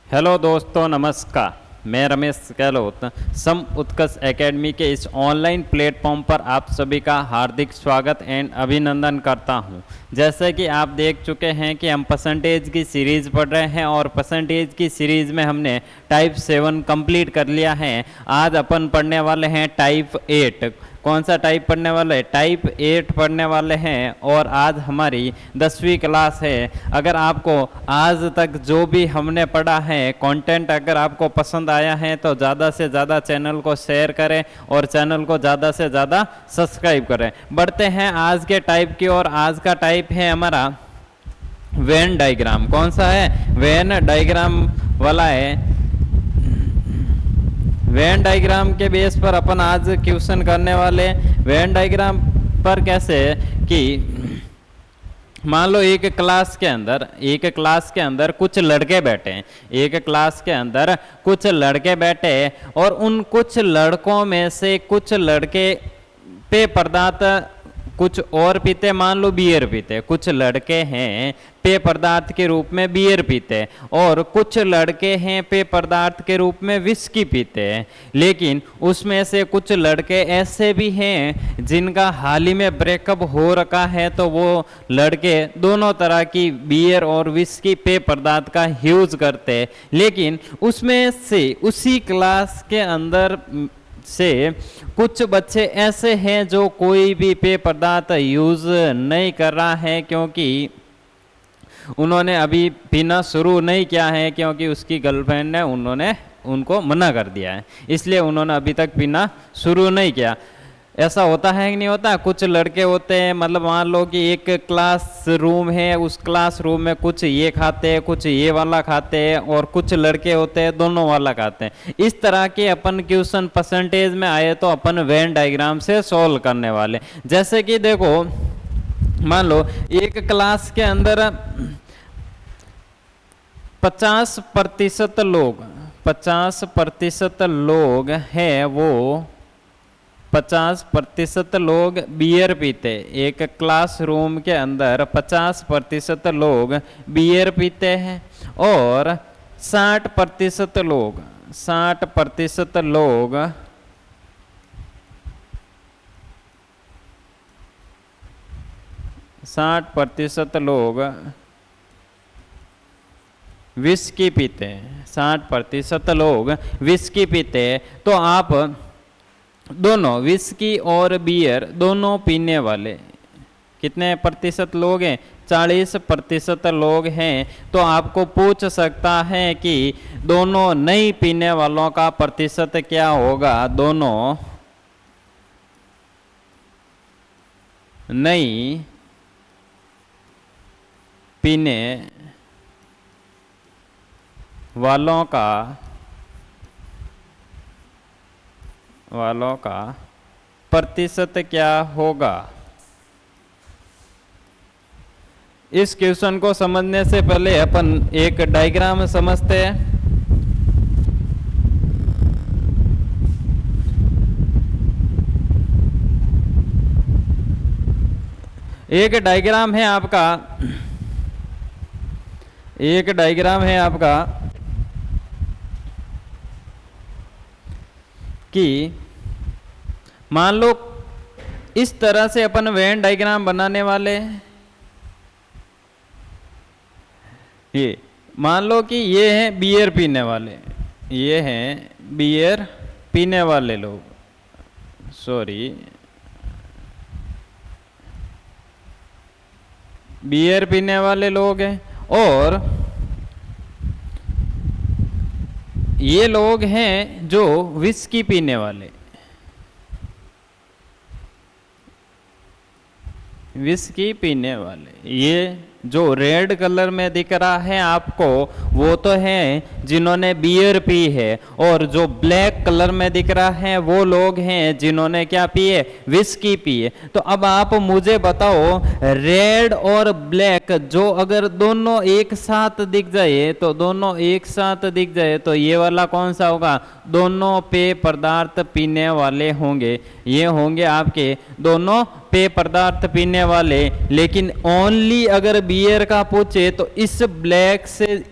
Hello दोस्तों, नमस्कार। मैं रमेश गहलोत सम उत्कर्ष एकेडमी के इस ऑनलाइन प्लेटफॉर्म पर आप सभी का हार्दिक स्वागत एंड अभिनंदन करता हूं। जैसे कि आप देख चुके हैं कि हम परसेंटेज की सीरीज़ पढ़ रहे हैं और परसेंटेज की सीरीज़ में हमने टाइप 7 कंप्लीट कर लिया है। आज अपन पढ़ने वाले हैं टाइप 8। कौन सा टाइप पढ़ने वाले? टाइप 8 पढ़ने वाले हैं और आज हमारी 10वीं क्लास है। अगर आपको आज तक जो भी हमने पढ़ा है कंटेंट अगर आपको पसंद आया है तो ज़्यादा से ज़्यादा चैनल को शेयर करें और चैनल को ज़्यादा से ज़्यादा सब्सक्राइब करें। बढ़ते हैं आज के टाइप की और आज का टाइप है हमारा वेन डायग्राम। कौन सा है? वेन डायग्राम वाला है। वेन डायग्राम के बेस पर अपन आज क्वेश्चन करने वाले। वेन डायग्राम पर कैसे कि मान लो एक क्लास के अंदर कुछ लड़के बैठे हैं। एक क्लास के अंदर कुछ लड़के बैठे और उन कुछ लड़कों में से कुछ लड़के पेय पदार्थ कुछ और पीते, मान लो बियर पीते। कुछ लड़के हैं पेय पदार्थ के रूप में बियर पीते और कुछ लड़के हैं पेय पदार्थ के रूप में विस्की पीते हैं। लेकिन उसमें से कुछ लड़के ऐसे भी हैं जिनका हाल ही में ब्रेकअप हो रखा है, तो वो लड़के दोनों तरह की बियर और विस्की पेय पदार्थ का यूज करते हैं। लेकिन उसमें से उसी क्लास के अंदर से कुछ बच्चे ऐसे हैं जो कोई भी पेय पदार्थ यूज नहीं कर रहा है, क्योंकि उन्होंने अभी पीना शुरू नहीं किया है, क्योंकि उसकी गर्लफ्रेंड ने उनको मना कर दिया है, इसलिए उन्होंने अभी तक पीना शुरू नहीं किया। ऐसा होता है कि नहीं होता? कुछ लड़के होते हैं, मतलब मान लो कि एक क्लास रूम है, उस क्लास रूम में कुछ ये खाते हैं, कुछ ये वाला खाते हैं, और कुछ लड़के होते हैं दोनों वाला खाते हैं। इस तरह के अपन क्वेश्चन परसेंटेज में आए तो अपन वेन डायग्राम से सॉल्व करने वाले। जैसे कि देखो, मान लो एक क्लास के अंदर 50% लोग हैं, वो 50% लोग बियर पीते। एक क्लासरूम के अंदर 50% लोग बियर पीते हैं और 60% लोग 60% लोग विस्की पीते हैं। 60% लोग विस्की पीते हैं। तो आप दोनों विस्की और बियर दोनों पीने वाले कितने प्रतिशत लोग हैं? 40% लोग हैं। तो आपको पूछ सकता है कि दोनों नहीं पीने वालों का प्रतिशत क्या होगा? दोनों नहीं पीने वालों का प्रतिशत क्या होगा? इस क्वेश्चन को समझने से पहले अपन एक डायग्राम समझते हैं। एक डायग्राम है आपका कि मान लो इस तरह से अपन वेन डायग्राम बनाने वाले हैं। ये मान लो कि ये हैं बियर पीने वाले, ये हैं बियर पीने वाले लोग, बियर पीने वाले लोग हैं, और ये लोग हैं जो विस्की पीने वाले। ये जो रेड कलर में दिख रहा है आपको, वो तो हैं जिन्होंने बियर पी है, और जो ब्लैक कलर में दिख रहा है वो लोग हैं जिन्होंने क्या पिए? विस्की पिए। तो अब आप मुझे बताओ, रेड और ब्लैक जो अगर दोनों एक साथ दिख जाए तो ये वाला कौन सा होगा? दोनों पेय पदार्थ पीने वाले होंगे। ये होंगे आपके दोनों पेय पदार्थ पीने वाले। लेकिन ओनली अगर बियर का पूछे तो इस ब्लैक से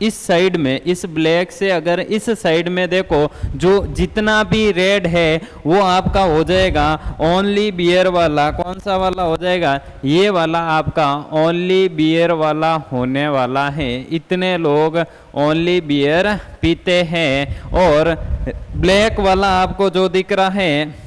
इस साइड में, इस ब्लैक से अगर इस साइड में देखो, जो जितना भी रेड है वो आपका हो जाएगा ओनली बियर वाला। कौन सा वाला हो जाएगा? ये वाला आपका ओनली बियर वाला होने वाला है। इतने लोग ओनली बियर पीते हैं। और ब्लैक वाला आपको जो दिख रहा है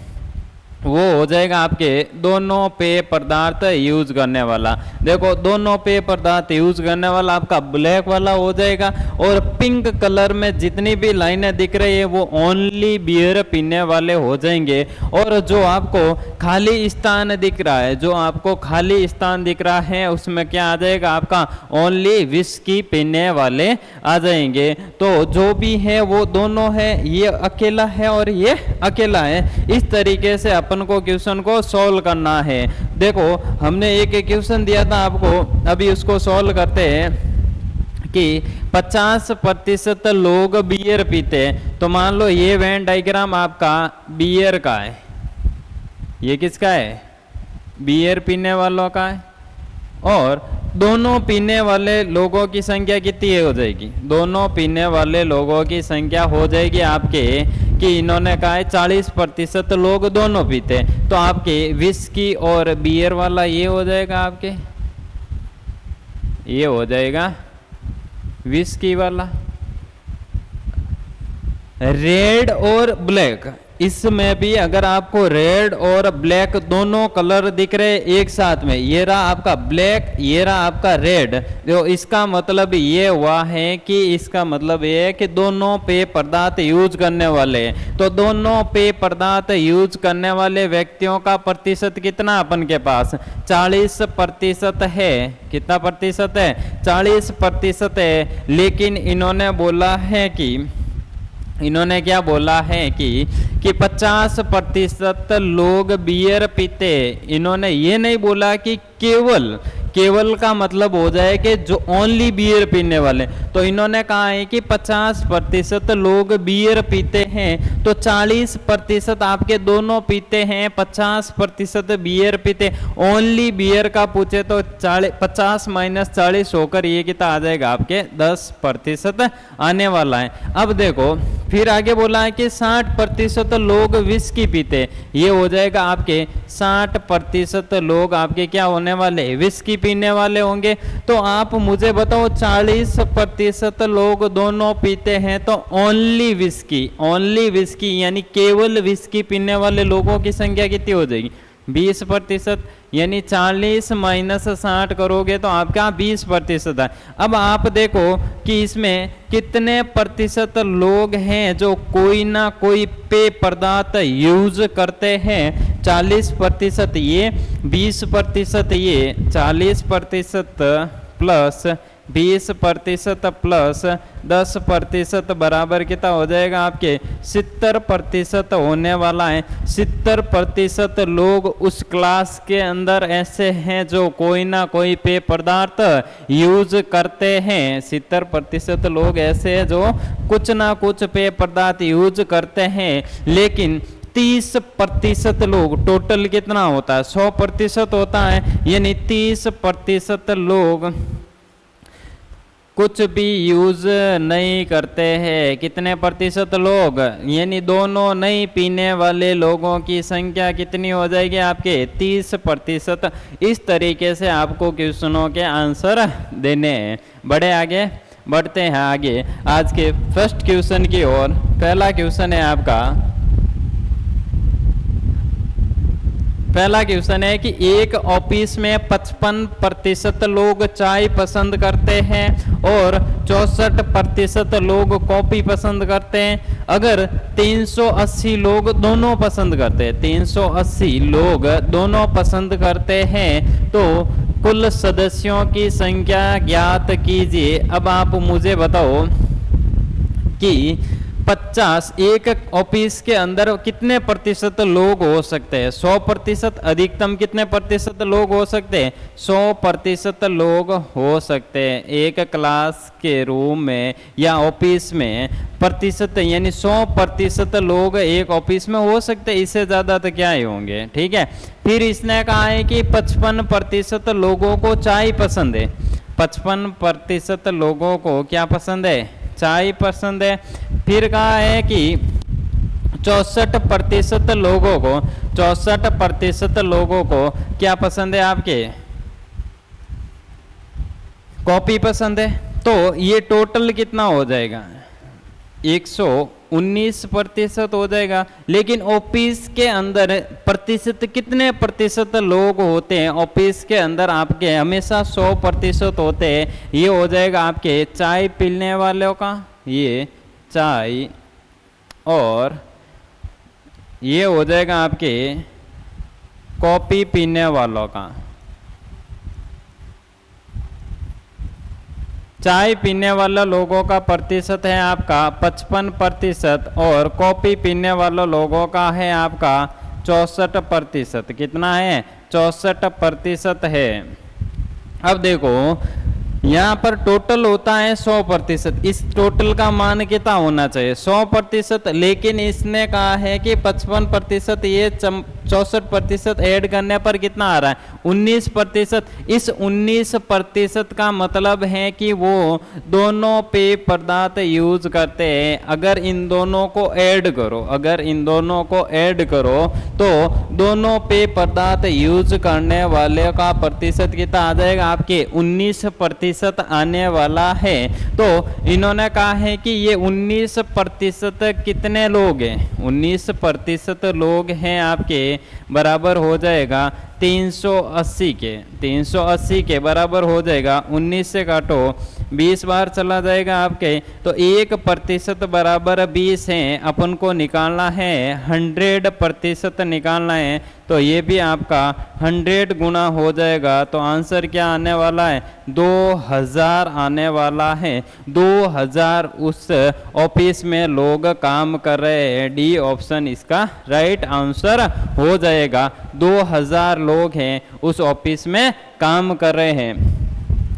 वो हो जाएगा आपके दोनों पेय पदार्थ यूज करने वाला। देखो दोनों पेय पदार्थ यूज करने वाला आपका ब्लैक वाला हो जाएगा। और पिंक कलर में जितनी भी लाइनें दिख रही है वो ओनली बियर पीने वाले हो जाएंगे। और जो आपको खाली स्थान दिख रहा है, जो आपको खाली स्थान दिख रहा है उसमें क्या आ जाएगा? आपका ओनली विस्की पीने वाले आ जाएंगे। तो जो भी है वो दोनों है, ये अकेला है और ये अकेला है। इस तरीके से अपन को क्वेश्चन को सॉल्व करना है। देखो हमने एक क्वेश्चन दिया था आपको, अभी उसको सॉल्व करते हैं कि 50% लोग बियर पीते हैं। तो मान लो ये वेन डायग्राम आपका बियर का है, ये किसका है? बियर पीने वालों का है। और दोनों पीने वाले लोगों की संख्या कितनी हो जाएगी? दोनों पीने वाले लोगों की संख्या हो जाएगी आपके, कि इन्होंने कहा है 40% लोग दोनों पीते, तो आपके विस्की और बियर वाला ये हो जाएगा आपके, ये हो जाएगा विस्की वाला। रेड और ब्लैक, इसमें भी अगर आपको रेड और ब्लैक दोनों कलर दिख रहे एक साथ में, ये रहा आपका ब्लैक, ये रहा आपका रेड, तो इसका मतलब ये हुआ है कि इसका मतलब ये है कि दोनों पेय पदार्थ यूज करने वाले हैं। तो दोनों पेय पदार्थ यूज करने वाले व्यक्तियों का प्रतिशत कितना अपन के पास? 40% है। कितना प्रतिशत है? 40% है। लेकिन इन्होंने बोला है कि, इन्होंने क्या बोला है कि 50% लोग बियर पीते। इन्होंने ये नहीं बोला कि केवल, केवल का मतलब हो जाए कि जो ओनली बियर पीने वाले। तो इन्होंने कहा है कि 50% लोग बियर पीते हैं, तो 40% आपके दोनों पीते हैं, 50% बियर पीते। ओनली बियर का पूछे तो 50 - 40 होकर ये कितना आ जाएगा? आपके 10% आने वाला है। अब देखो फिर आगे बोला है कि 60% लोग विस्की पीते, ये हो जाएगा आपके 60% लोग आपके क्या होने वाले? विस्की पीने वाले होंगे। तो आप मुझे बताओ 40% लोग दोनों पीते हैं, तो ओनली विस्की, ओनली विस्की यानी केवल विस्की पीने वाले लोगों की संख्या कितनी हो जाएगी? 20%। यानी 40 - 60 करोगे तो आपका 20% है। अब आप देखो कि इसमें कितने प्रतिशत लोग हैं जो कोई ना कोई पेय पदार्थ यूज करते हैं? 40% ये, 20% ये, 40% प्लस 20% प्लस 10% बराबर कितना हो जाएगा? आपके 70% होने वाला है। 70% लोग उस क्लास के अंदर ऐसे हैं जो कोई ना कोई पेय पदार्थ यूज करते हैं। 70% लोग ऐसे हैं जो कुछ ना कुछ पेय पदार्थ यूज करते हैं। लेकिन 30% लोग, टोटल कितना होता है? 100% होता है। यानी 30% लोग कुछ भी यूज नहीं करते हैं। कितने प्रतिशत लोग? यानी दोनों नहीं पीने वाले लोगों की संख्या कितनी हो जाएगी? आपके 30%। इस तरीके से आपको क्वेश्चनों के आंसर देने हैं। बड़े आगे बढ़ते हैं आगे आज के फर्स्ट क्वेश्चन की ओर। पहला क्वेश्चन है आपका, पहला क्वेश्चन है कि एक ऑफिस में 55% लोग चाय पसंद करते हैं और 64% लोग कॉफी पसंद करते हैं। अगर 380 लोग दोनों पसंद करते हैं, 380 लोग दोनों पसंद करते हैं, तो कुल सदस्यों की संख्या ज्ञात कीजिए। अब आप मुझे बताओ कि 50 एक ऑफिस के अंदर कितने प्रतिशत लोग हो सकते हैं? 100%। अधिकतम कितने प्रतिशत लोग हो सकते हैं? 100% लोग हो सकते हैं एक क्लास के रूम में या ऑफिस में। प्रतिशत यानी 100% लोग एक ऑफिस में हो सकते हैं, इससे ज़्यादा तो क्या ही होंगे। ठीक है। फिर इसने कहा है कि 55% लोगों को चाय पसंद है। 55% लोगों को क्या पसंद है, चाय पसंद है। फिर कहा है कि 64% लोगों को, 64% लोगों को क्या पसंद है आपके, कॉफी पसंद है। तो ये टोटल कितना हो जाएगा, 119% हो जाएगा। लेकिन ऑफिस के अंदर प्रतिशत कितने प्रतिशत लोग होते हैं, ऑफिस के अंदर आपके हमेशा 100% होते हैं। ये हो जाएगा आपके चाय पीने वालों का, ये चाय, और ये हो जाएगा आपके कॉफी पीने वालों का। चाय पीने वाले लोगों का प्रतिशत है आपका 55% और कॉफ़ी पीने वाले लोगों का है आपका 64%। कितना है, 64% है। अब देखो यहाँ पर टोटल होता है 100%, इस टोटल का मान कितना होना चाहिए, 100%। लेकिन इसने कहा है कि 55%, ये 64% ऐड करने पर कितना आ रहा है, 19%। इस 19% का मतलब है कि वो दोनों पेय पदार्थ यूज करते हैं। अगर इन दोनों को ऐड करो, अगर इन दोनों को ऐड करो तो दोनों पेय पदार्थ यूज करने वाले का प्रतिशत कितना आ जाएगा, आपके 19% आने वाला है। तो इन्होंने कहा है कि ये 19% कितने लोग हैं, 19% लोग हैं आपके, बराबर हो जाएगा 380 के, 380 के बराबर हो जाएगा। 19 से काटो 20 बार चला जाएगा आपके, तो 1% बराबर 20 है। अपन को निकालना है 100% निकालना है, तो ये भी आपका 100 गुना हो जाएगा। तो आंसर क्या आने वाला है, 2000 आने वाला है। 2000 उस ऑफिस में लोग काम कर रहे हैं। डी ऑप्शन इसका राइट आंसर हो जाएगा। 2000 लोग हैं उस ऑफिस में काम कर रहे हैं।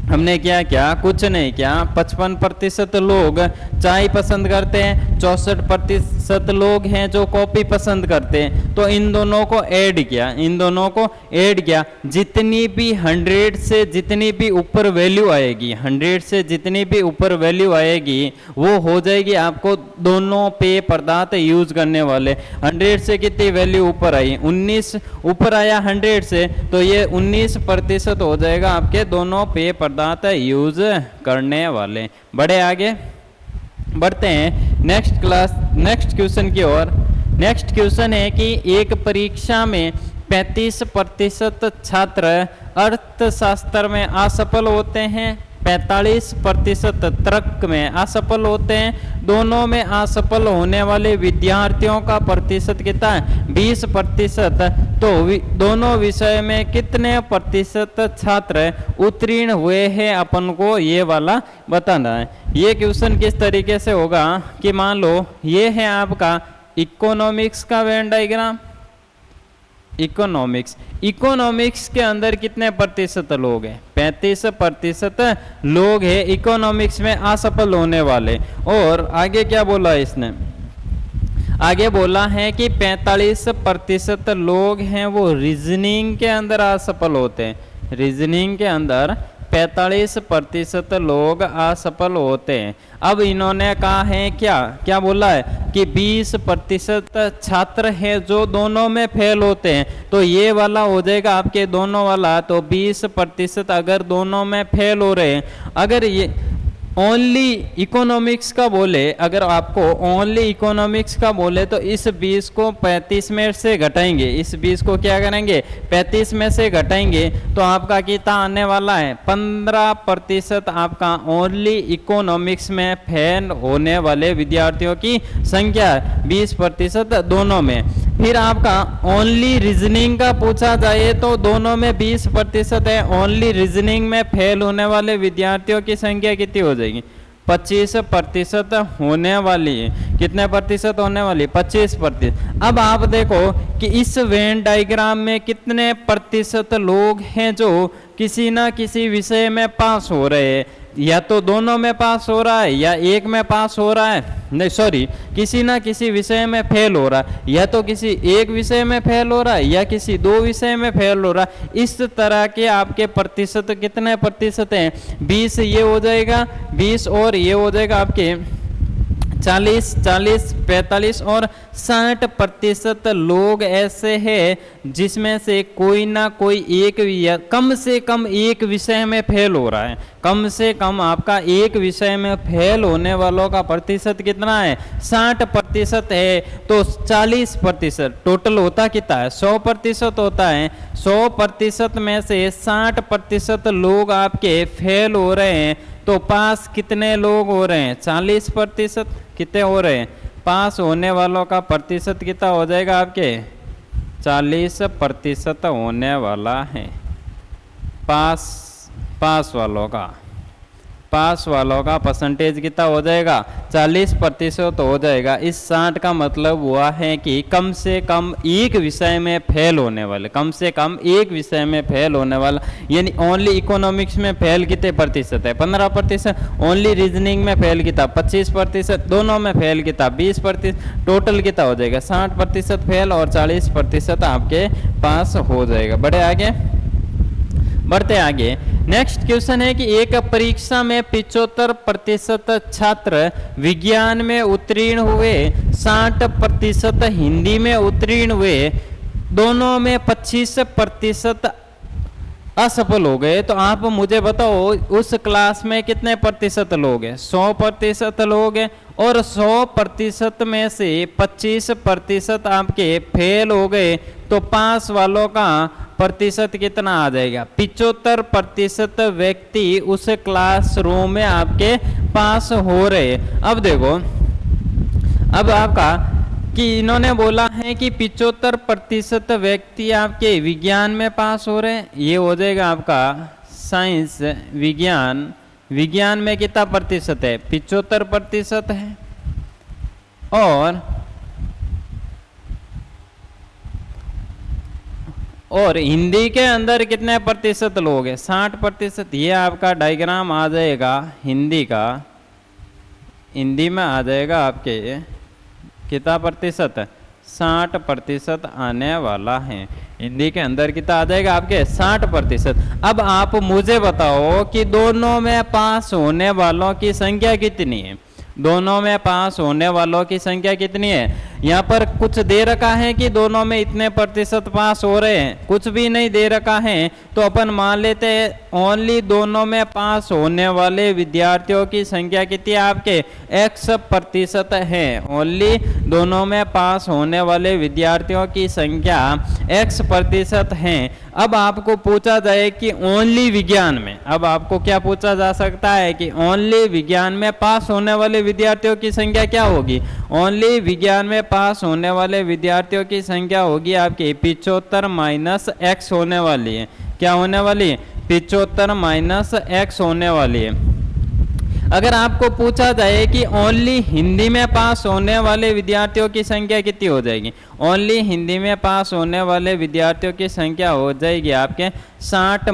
हमने क्या किया, कुछ नहीं किया। 55% लोग चाय पसंद करते हैं, 64% लोग हैं जो कॉफ़ी पसंद करते हैं। तो इन दोनों को ऐड किया, इन दोनों को ऐड किया। जितनी भी 100 से जितनी भी ऊपर वैल्यू आएगी, 100 से जितनी भी ऊपर वैल्यू आएगी वो हो जाएगी आपको दोनों पेय पदार्थ यूज करने वाले। 100 से कितनी वैल्यू ऊपर आई, 19 ऊपर आया 100 से, तो ये 19% हो जाएगा आपके दोनों पेय पदार्थ यूज करने वाले। बड़े आगे बढ़ते हैं नेक्स्ट क्लास, नेक्स्ट क्वेश्चन की ओर। नेक्स्ट क्वेश्चन है कि एक परीक्षा में 35% छात्र अर्थशास्त्र में असफल होते हैं, 45% तर्क में असफल होते हैं। दोनों में असफल होने वाले विद्यार्थियों का प्रतिशत कितना है, 20%। तो दोनों विषय में कितने प्रतिशत छात्र उत्तीर्ण हुए हैं, अपन को ये वाला बताना है। ये क्वेश्चन किस तरीके से होगा कि मान लो ये है आपका इकोनॉमिक्स का वेन डायग्राम, इकोनॉमिक्स, इकोनॉमिक्स के अंदर कितने प्रतिशत लोग हैं, 35% लोग हैं इकोनॉमिक्स में असफल होने वाले। और आगे क्या बोला इसने, आगे बोला है कि 45% लोग हैं वो रीजनिंग के अंदर असफल होते हैं। रीजनिंग के अंदर 45% लोग असफल होते हैं। अब इन्होंने कहा है क्या क्या बोला है कि 20% छात्र हैं जो दोनों में फेल होते हैं। तो ये वाला हो जाएगा आपके दोनों वाला। तो 20% अगर दोनों में फेल हो रहे हैं, अगर ये ओनली इकोनॉमिक्स का बोले, अगर आपको ओनली इकोनॉमिक्स का बोले तो इस 20 को 35 में से घटाएंगे, इस 20 को क्या करेंगे 35 में से घटाएंगे, तो आपका कितना आने वाला है 15% आपका ओनली इकोनॉमिक्स में फेल होने वाले विद्यार्थियों की संख्या है, 20% दोनों में। फिर आपका ओनली रीजनिंग का पूछा जाए तो दोनों में 20% है। ओनली रीजनिंग में फेल होने वाले विद्यार्थियों की संख्या कितनी हो जाएगी, 25% होने वाली है। कितने प्रतिशत होने वाली, 25%। अब आप देखो कि इस वेन डायग्राम में कितने प्रतिशत लोग हैं जो किसी ना किसी विषय में पास हो रहे हैं। या तो दोनों में पास हो रहा है या एक में पास हो रहा है, नहीं सॉरी, किसी ना किसी विषय में फेल हो रहा है, या तो किसी एक विषय में फेल हो रहा है या किसी दो विषय में फेल हो रहा है। इस तरह के आपके प्रतिशत कितने प्रतिशत हैं, 20 ये हो जाएगा, 20 और ये हो जाएगा आपके 40, 40, 45 और 60% लोग ऐसे हैं जिसमें से कोई ना कोई एक या कम से कम एक विषय में फेल हो रहा है। कम से कम आपका एक विषय में फेल होने वालों का प्रतिशत कितना है, 60% है। तो 40% टोटल होता कितना है, 100% होता है। 100% में से 60% लोग आपके फेल हो रहे हैं, तो पास कितने लोग हो रहे हैं, 40%। कितने हो रहे हैं, पास होने वालों का प्रतिशत कितना हो जाएगा आपके, 40% होने वाला है। पास वालों का परसेंटेज कितना हो जाएगा, 40% हो जाएगा। इस 60 का मतलब हुआ है कि कम से कम एक विषय में फेल होने वाले, कम से कम एक विषय में फेल होने वाला, यानी ओनली इकोनॉमिक्स में फेल कितने प्रतिशत है, 15%। ओनली रीजनिंग में फेल कितना, 25%। दोनों में फेल कितना, 20%। टोटल कितना हो जाएगा, 60% फेल और 40% आपके पास हो जाएगा। बढ़ते आगे। नेक्स्ट क्वेश्चन है कि एक परीक्षा में 75% छात्र विज्ञान में उत्तीर्ण हुए, 60% हिंदी में उत्तीर्ण हुए, दोनों में 25% असफल हो गए। तो आप मुझे बताओ उस क्लास में कितने प्रतिशत लोग हैं, 100% लोग हैं, और 100% में से 25% आपके फेल हो गए, तो पास वालों का प्रतिशत कितना आ जाएगा, 75% व्यक्ति उस क्लासरूम में आपके पास हो रहे। अब देखो, अब आपका कि इन्होंने बोला है कि 75% व्यक्ति आपके विज्ञान में पास हो रहे हैं, ये हो जाएगा आपका साइंस विज्ञान में कितना प्रतिशत है, 75% है। और हिंदी के अंदर कितने प्रतिशत लोग हैं, 60%। ये आपका डायग्राम आ जाएगा हिंदी का, हिंदी में आ जाएगा आपके कितना प्रतिशत, 60% आने वाला है। हिंदी के अंदर कितना आ जाएगा आपके, 60%। अब आप मुझे बताओ कि दोनों में पास होने वालों की संख्या कितनी है, दोनों में पास होने वालों की संख्या कितनी है। यहाँ पर कुछ दे रखा है कि दोनों में इतने प्रतिशत पास हो रहे हैं, कुछ भी नहीं दे रखा है, तो अपन मान लेते हैं ओनली दोनों में पास होने वाले विद्यार्थियों की संख्या कितनी है आपके, X% है। ओनली दोनों में पास होने वाले विद्यार्थियों की संख्या X% है। अब आपको पूछा जाए कि ओनली विज्ञान में, अब आपको क्या पूछा जा सकता है कि ओनली विज्ञान में पास होने वाले विद्यार्थियों की संख्या क्या होगी। ओनली विज्ञान में पास होने वाले विद्यार्थियों की संख्या होगी आपकी 75 - X होने वाली है। क्या होने वाली है, 75 - X होने वाली है। अगर आपको पूछा जाए कि ओनली हिंदी में पास होने वाले विद्यार्थियों की संख्या कितनी हो जाएगी, ओनली हिंदी में पास होने वाले विद्यार्थियों की संख्या हो जाएगी आपके 60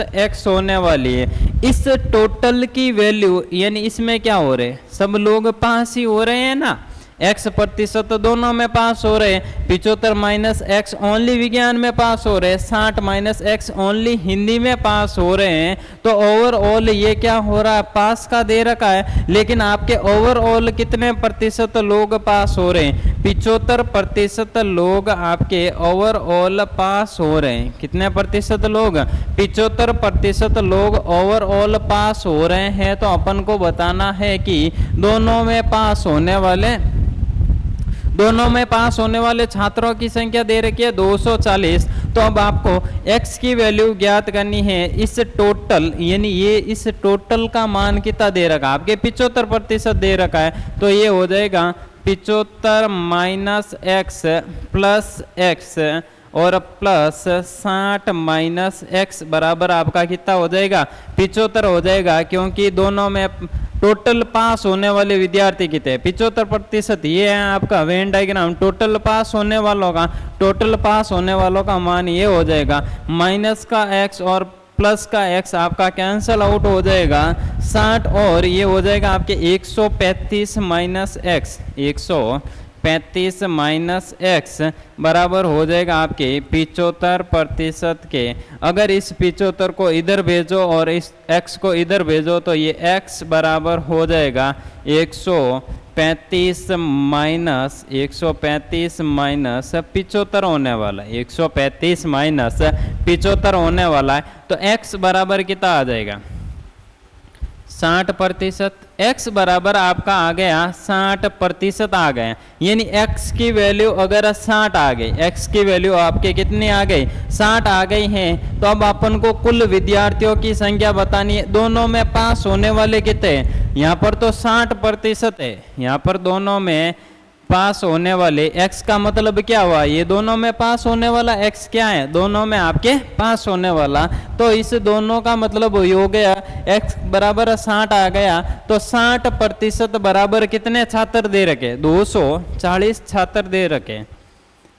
- X होने वाली है। इस टोटल की वैल्यू, यानी इसमें क्या हो रहे हैं, सब लोग पास ही हो रहे हैं ना, X% दोनों में पास हो रहे हैं, 75 - X ओनली विज्ञान में पास हो रहे हैं, 60 - X ओनली हिंदी में पास हो रहे हैं। तो ओवरऑल ये क्या हो रहा है, पास का दे रखा है, लेकिन आपके ओवरऑल कितने प्रतिशत लोग पास हो रहे हैं, 75% लोग आपके ओवरऑल पास हो रहे हैं। कितने प्रतिशत लोग, 75% लोग ओवरऑल पास हो रहे हैं। तो अपन को बताना है कि दोनों में पास होने वाले छात्रों की संख्या दे रखी है 240। तो अब आपको x की वैल्यू ज्ञात करनी है। इस टोटल, यानी ये इस टोटल का मान कितना दे रखा है आपके, 75% दे रखा है। तो ये हो जाएगा 75 - X प्लस X और प्लस 60 - X बराबर आपका कितना हो जाएगा, 75 हो जाएगा, क्योंकि दोनों में टोटल पास होने वाले विद्यार्थी कितने हैं, 75%। ये है आपका वेन डायग्राम टोटल पास होने वालों का मान ये हो जाएगा माइनस का X और प्लस का x आपका कैंसल आउट हो जाएगा 60 और ये हो जाएगा आपके 135 माइनस एक्स 135 माइनस एक्स बराबर हो जाएगा आपके 75% के। अगर इस 75 को इधर भेजो और इस x को इधर भेजो तो ये x बराबर हो जाएगा 135 माइनस 135 माइनस 75 होने वाला है, 135 माइनस 75 होने वाला है। तो x बराबर कितना आ जाएगा 60%। x बराबर आपका आ गया 60% आ गया, यानी x की वैल्यू अगर 60 आ गई, x की वैल्यू आपके कितनी आ गई 60 आ गई है। तो अब अपन को कुल विद्यार्थियों की संख्या बतानी है। दोनों में पास होने वाले कितने हैं, यहाँ पर तो 60% है, यहाँ पर दोनों में पास होने वाले x का मतलब क्या हुआ, ये दोनों में पास होने वाला x क्या है, दोनों में आपके पास होने वाला। तो इस दोनों का मतलब हो गया x बराबर 60 आ गया। तो 60% बराबर कितने छात्र दे रखे, 240 छात्र दे रखे,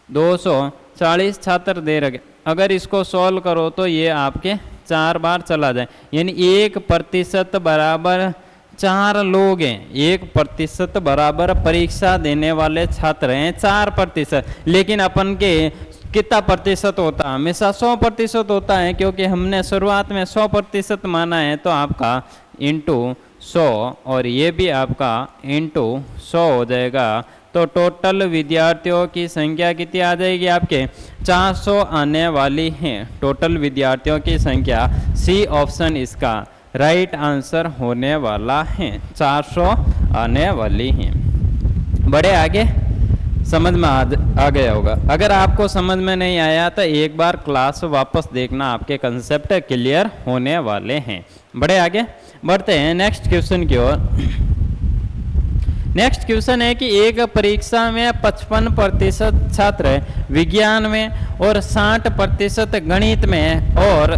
240 छात्र दे रखे। अगर इसको सॉल्व करो तो ये आपके 4 बार चला जाए, यानी 1% बराबर 4 लोग हैं। 1% बराबर परीक्षा देने वाले छात्र हैं 4%। लेकिन अपन के कितना प्रतिशत होता है, हमेशा 100% होता है, क्योंकि हमने शुरुआत में 100% माना है। तो आपका इंटू 100 और ये भी आपका इंटू 100 हो जाएगा। तो टोटल विद्यार्थियों की संख्या कितनी आ जाएगी आपके 400 आने वाली है। टोटल विद्यार्थियों की संख्या सी ऑप्शन इसका राइट आंसर होने वाला है, 400 आने वाली हैं। बड़े आगे समझ में आ गया होगा। अगर आपको समझ में नहीं आया तो एक बार क्लास वापस देखना, आपके कंसेप्ट क्लियर होने वाले हैं। बड़े आगे बढ़ते हैं नेक्स्ट क्वेश्चन की ओर। नेक्स्ट क्वेश्चन है कि एक परीक्षा में 55% छात्र विज्ञान में और 60% गणित में और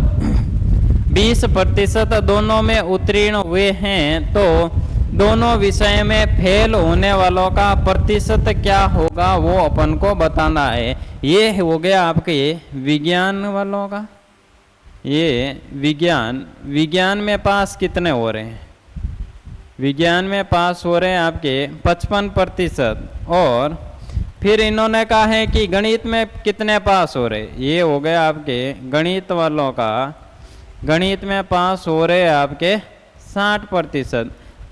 20% दोनों में उत्तीर्ण हुए हैं। तो दोनों विषय में फेल होने वालों का प्रतिशत क्या होगा वो अपन को बताना है। ये हो गया आपके विज्ञान वालों का, ये विज्ञान में पास कितने हो रहे हैं, विज्ञान में पास हो रहे हैं आपके 55%। और फिर इन्होंने कहा है कि गणित में कितने पास हो रहे, ये हो गया आपके गणित वालों का, गणित में पास हो रहे हैं आपके 60%।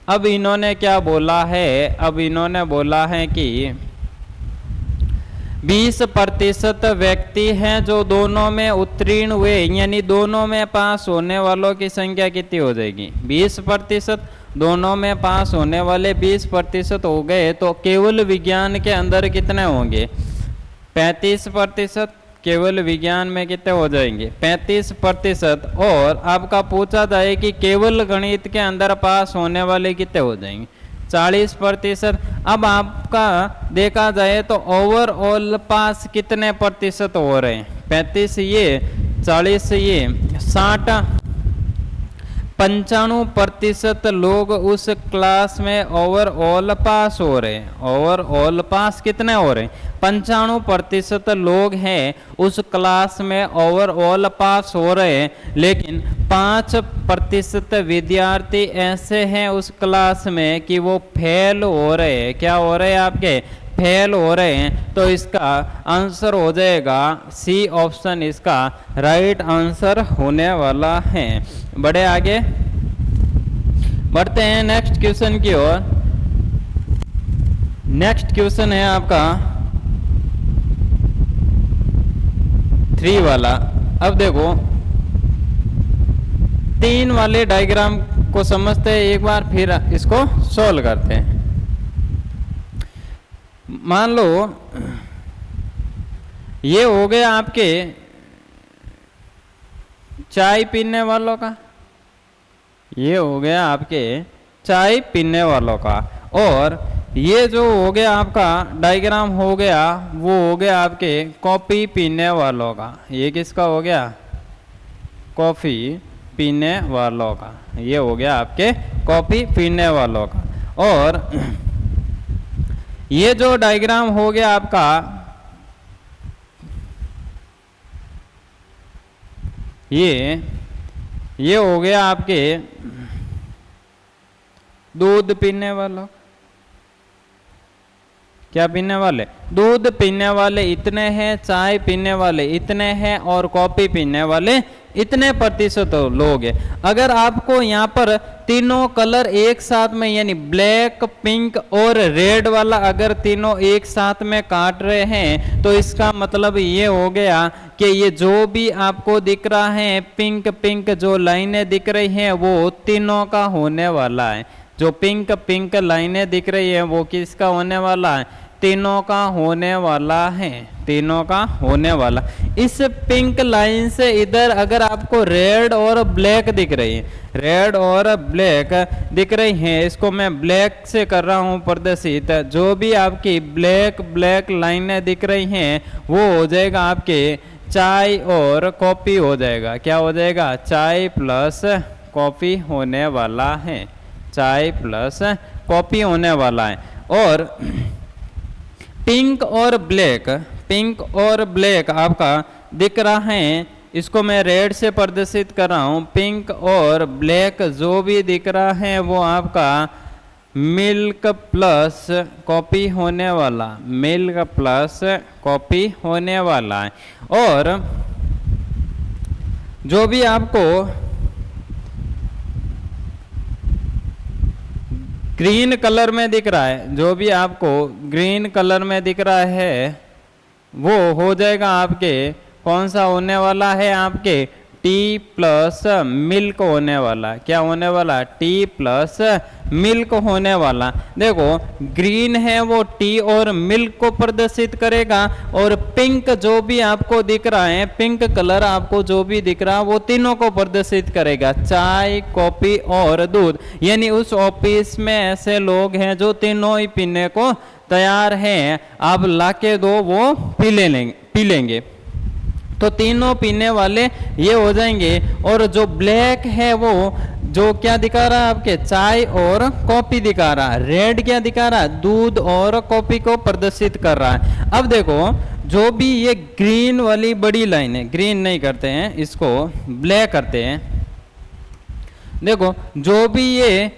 अब इन्होंने क्या बोला है, अब इन्होंने बोला है कि 20% व्यक्ति हैं जो दोनों में उत्तीर्ण हुए, यानी दोनों में पास होने वालों की संख्या कितनी हो जाएगी 20%। दोनों में पास होने वाले 20% हो गए। तो केवल विज्ञान के अंदर कितने होंगे 35%। केवल विज्ञान में कितने हो जाएंगे 35%। और आपका पूछा जाए कि केवल गणित के अंदर पास होने वाले कितने हो जाएंगे 40%। अब आपका देखा जाए तो ओवरऑल पास कितने प्रतिशत हो रहे हैं 35 ये 40 ये 60, 95% लोग उस क्लास में ओवरऑल पास हो रहे हैं। ओवरऑल पास कितने हो रहे हैं 95% लोग हैं उस क्लास में ओवरऑल पास हो रहे हैं। लेकिन 5% विद्यार्थी ऐसे हैं उस क्लास में कि वो फेल हो रहे हैं। क्या हो रहे हैं आपके फेल हो रहे हैं। तो इसका आंसर हो जाएगा सी ऑप्शन इसका राइट आंसर होने वाला है। बड़े आगे बढ़ते हैं नेक्स्ट क्वेश्चन की ओर। नेक्स्ट क्वेश्चन है आपका 3 वाला। अब देखो 3 वाले डायग्राम को समझते हैं, एक बार फिर इसको सॉल्व करते हैं। मान लो ये हो गया आपके चाय पीने वालों का, ये हो गया आपके चाय पीने वालों का, और ये जो हो गया आपका डायग्राम हो गया वो हो गया आपके कॉफी पीने वालों का। ये किसका हो गया कॉफी पीने वालों का, ये हो गया आपके कॉफी पीने वालों का। और ये जो डायग्राम हो गया आपका ये हो गया आपके दूध पीने वाला, क्या पीने वाले, दूध पीने वाले इतने हैं, चाय पीने वाले इतने हैं और कॉफी पीने वाले इतने प्रतिशत लोग हैं। अगर आपको यहाँ पर तीनों कलर एक साथ में यानी ब्लैक, पिंक और रेड वाला अगर तीनों एक साथ में काट रहे हैं तो इसका मतलब ये हो गया कि ये जो भी आपको दिख रहा है पिंक पिंक जो लाइनें दिख रही हैं वो तीनों का होने वाला है। जो पिंक पिंक लाइनें दिख रही है वो किसका होने वाला है, तीनों का होने वाला है, तीनों का होने वाला। इस पिंक लाइन से इधर अगर आपको रेड और ब्लैक दिख रही है, रेड और ब्लैक दिख रही है, इसको मैं ब्लैक से कर रहा हूँ प्रदर्शित, जो भी आपकी ब्लैक ब्लैक लाइनें दिख रही हैं वो हो जाएगा आपके चाय और कॉफी हो जाएगा। क्या हो जाएगा, चाय प्लस कॉफी होने वाला है, चाय प्लस कॉफी होने वाला है। और पिंक और ब्लैक, पिंक और ब्लैक आपका दिख रहा है, इसको मैं रेड से प्रदर्शित कर रहा हूँ। पिंक और ब्लैक जो भी दिख रहा है वो आपका मिल्क प्लस कॉफी होने वाला, मिल्क प्लस कॉफी होने वाला है। और जो भी आपको ग्रीन कलर में दिख रहा है, जो भी आपको ग्रीन कलर में दिख रहा है वो हो जाएगा आपके कौन सा होने वाला है, आपके टी प्लस मिल्क होने वाला। क्या होने वाला, टी प्लस मिल्क होने वाला। देखो ग्रीन है वो टी और मिल्क को प्रदर्शित करेगा, और पिंक जो भी आपको दिख रहा है, पिंक कलर आपको जो भी दिख रहा है वो तीनों को प्रदर्शित करेगा, चाय कॉफी और दूध। यानी उस ऑफिस में ऐसे लोग हैं जो तीनों ही पीने को तैयार हैं, आप लाके दो वो पी लेंगे। तो तीनों पीने वाले ये हो जाएंगे। और जो ब्लैक है वो जो क्या दिखा रहा है, आपके चाय और कॉफी दिखा रहा है। रेड क्या दिखा रहा है, दूध और कॉफी को प्रदर्शित कर रहा है। अब देखो जो भी ये ग्रीन वाली बड़ी लाइन है, ग्रीन नहीं करते हैं इसको ब्लैक करते हैं। देखो जो भी ये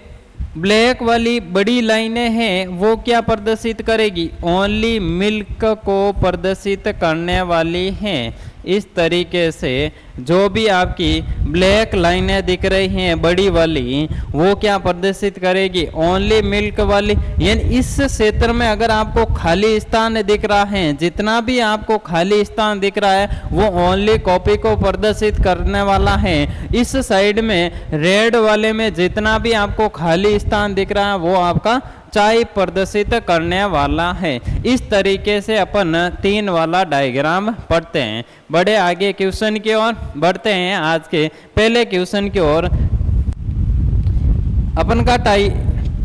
ब्लैक वाली बड़ी लाइनें हैं वो क्या प्रदर्शित करेगी, ओनली मिल्क को प्रदर्शित करने वाली हैं। इस तरीके से जो भी आपकी ब्लैक लाइनें दिख रही हैं बड़ी वाली वो क्या प्रदर्शित करेगी, ओनली मिल्क वाली। यानी इस क्षेत्र में अगर आपको खाली स्थान दिख रहा है, जितना भी आपको खाली स्थान दिख रहा है वो ओनली कॉफी को प्रदर्शित करने वाला है। इस साइड में रेड वाले में जितना भी आपको खाली स्थान दिख रहा है वो आपका चाय प्रदर्शित करने वाला है। इस तरीके से अपन 3 वाला डायग्राम पढ़ते हैं। बड़े आगे क्वेश्चन की ओर बढ़ते हैं। आज के पहले क्वेश्चन की ओर अपन का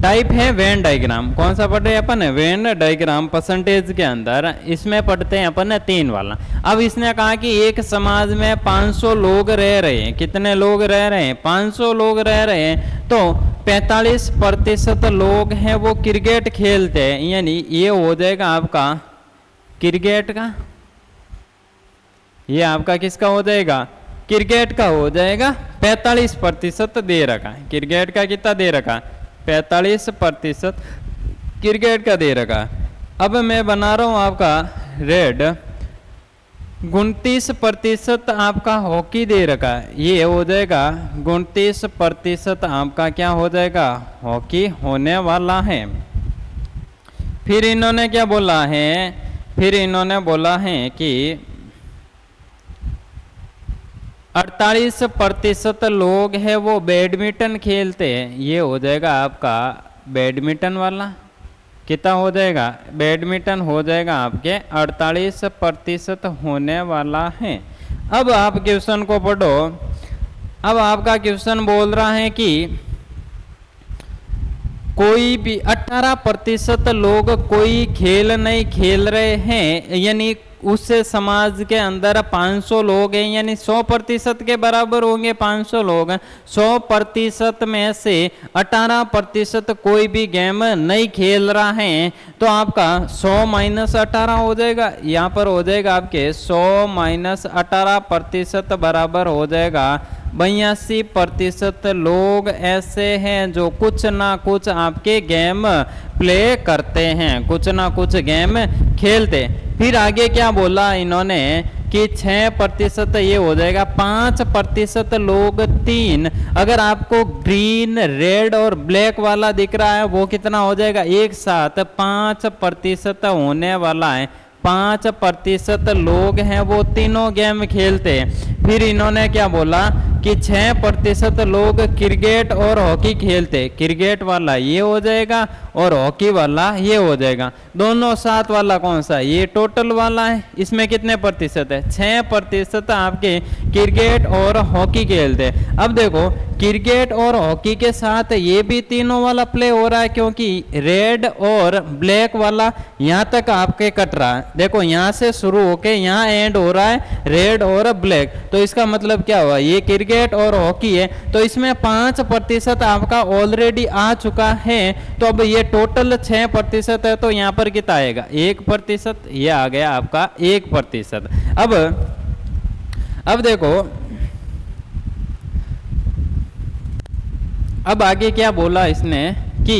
टाइप है वेन डायग्राम। कौन सा पढ़ रहे हैं अपन, वेन डायग्राम परसेंटेज के अंदर। इसमें पढ़ते हैं अपन 3 वाला। अब इसने कहा कि एक समाज में 500 लोग रह रहे हैं। कितने लोग रह रहे हैं, 500 लोग रह रहे हैं। तो 45% लोग हैं वो क्रिकेट खेलते हैं। यानी ये हो जाएगा आपका क्रिकेट का, ये आपका किसका हो जाएगा, क्रिकेट का हो जाएगा। 45% दे रखा है क्रिकेट का, कितना दे रखा, 45% क्रिकेट का दे रखा। अब मैं बना रहा हूं आपका रेड, 29% आपका हॉकी दे रखा है। ये हो जाएगा 29% आपका क्या हो जाएगा, हॉकी होने वाला है। फिर इन्होंने क्या बोला है, फिर इन्होंने बोला है कि 48% लोग हैं वो बैडमिंटन खेलते हैं। ये हो जाएगा आपका बैडमिंटन वाला। कितना हो जाएगा, बैडमिंटन हो जाएगा आपके 48% होने वाला है। अब आप क्वेश्चन को पढ़ो। अब आपका क्वेश्चन बोल रहा है कि कोई भी 18% लोग कोई खेल नहीं खेल रहे हैं। यानी उस समाज के अंदर 500 लोग हैं, यानी 100% के बराबर होंगे 500 लोग। 100% में से 18% कोई भी गेम नहीं खेल रहा है, तो आपका 100 माइनस 18 हो जाएगा। यहाँ पर हो जाएगा आपके 100 माइनस 18% बराबर हो जाएगा 82% लोग ऐसे हैं जो कुछ ना कुछ आपके गेम प्ले करते हैं, कुछ ना कुछ गेम खेलते। फिर आगे क्या बोला इन्होंने कि 6% ये हो जाएगा 5% लोग 3। अगर आपको ग्रीन, रेड और ब्लैक वाला दिख रहा है वो कितना हो जाएगा, एक साथ 5% होने वाला है। 5% लोग हैं वो तीनों गेम खेलते हैं। फिर इन्होंने क्या बोला कि 6% लोग क्रिकेट और हॉकी खेलते। क्रिकेट वाला ये हो जाएगा और हॉकी वाला ये हो जाएगा। दोनों साथ वाला कौन सा, ये टोटल वाला है। इसमें कितने प्रतिशत है, 6% आपके क्रिकेट और हॉकी खेलते। अब देखो क्रिकेट और हॉकी के साथ ये भी तीनों वाला प्ले हो रहा है, क्योंकि रेड और ब्लैक वाला यहाँ तक आपके कट रहा है। देखो यहाँ से शुरू होके यहाँ एंड हो रहा है रेड और ब्लैक, तो इसका मतलब क्या हुआ, ये क्रिकेट और हॉकी है, तो इसमें 5% आपका ऑलरेडी आ चुका है। तो अब ये टोटल 6% है, तो यहाँ पर कितना आएगा 1%, ये आ गया आपका 1%। अब देखो अब आगे क्या बोला इसने कि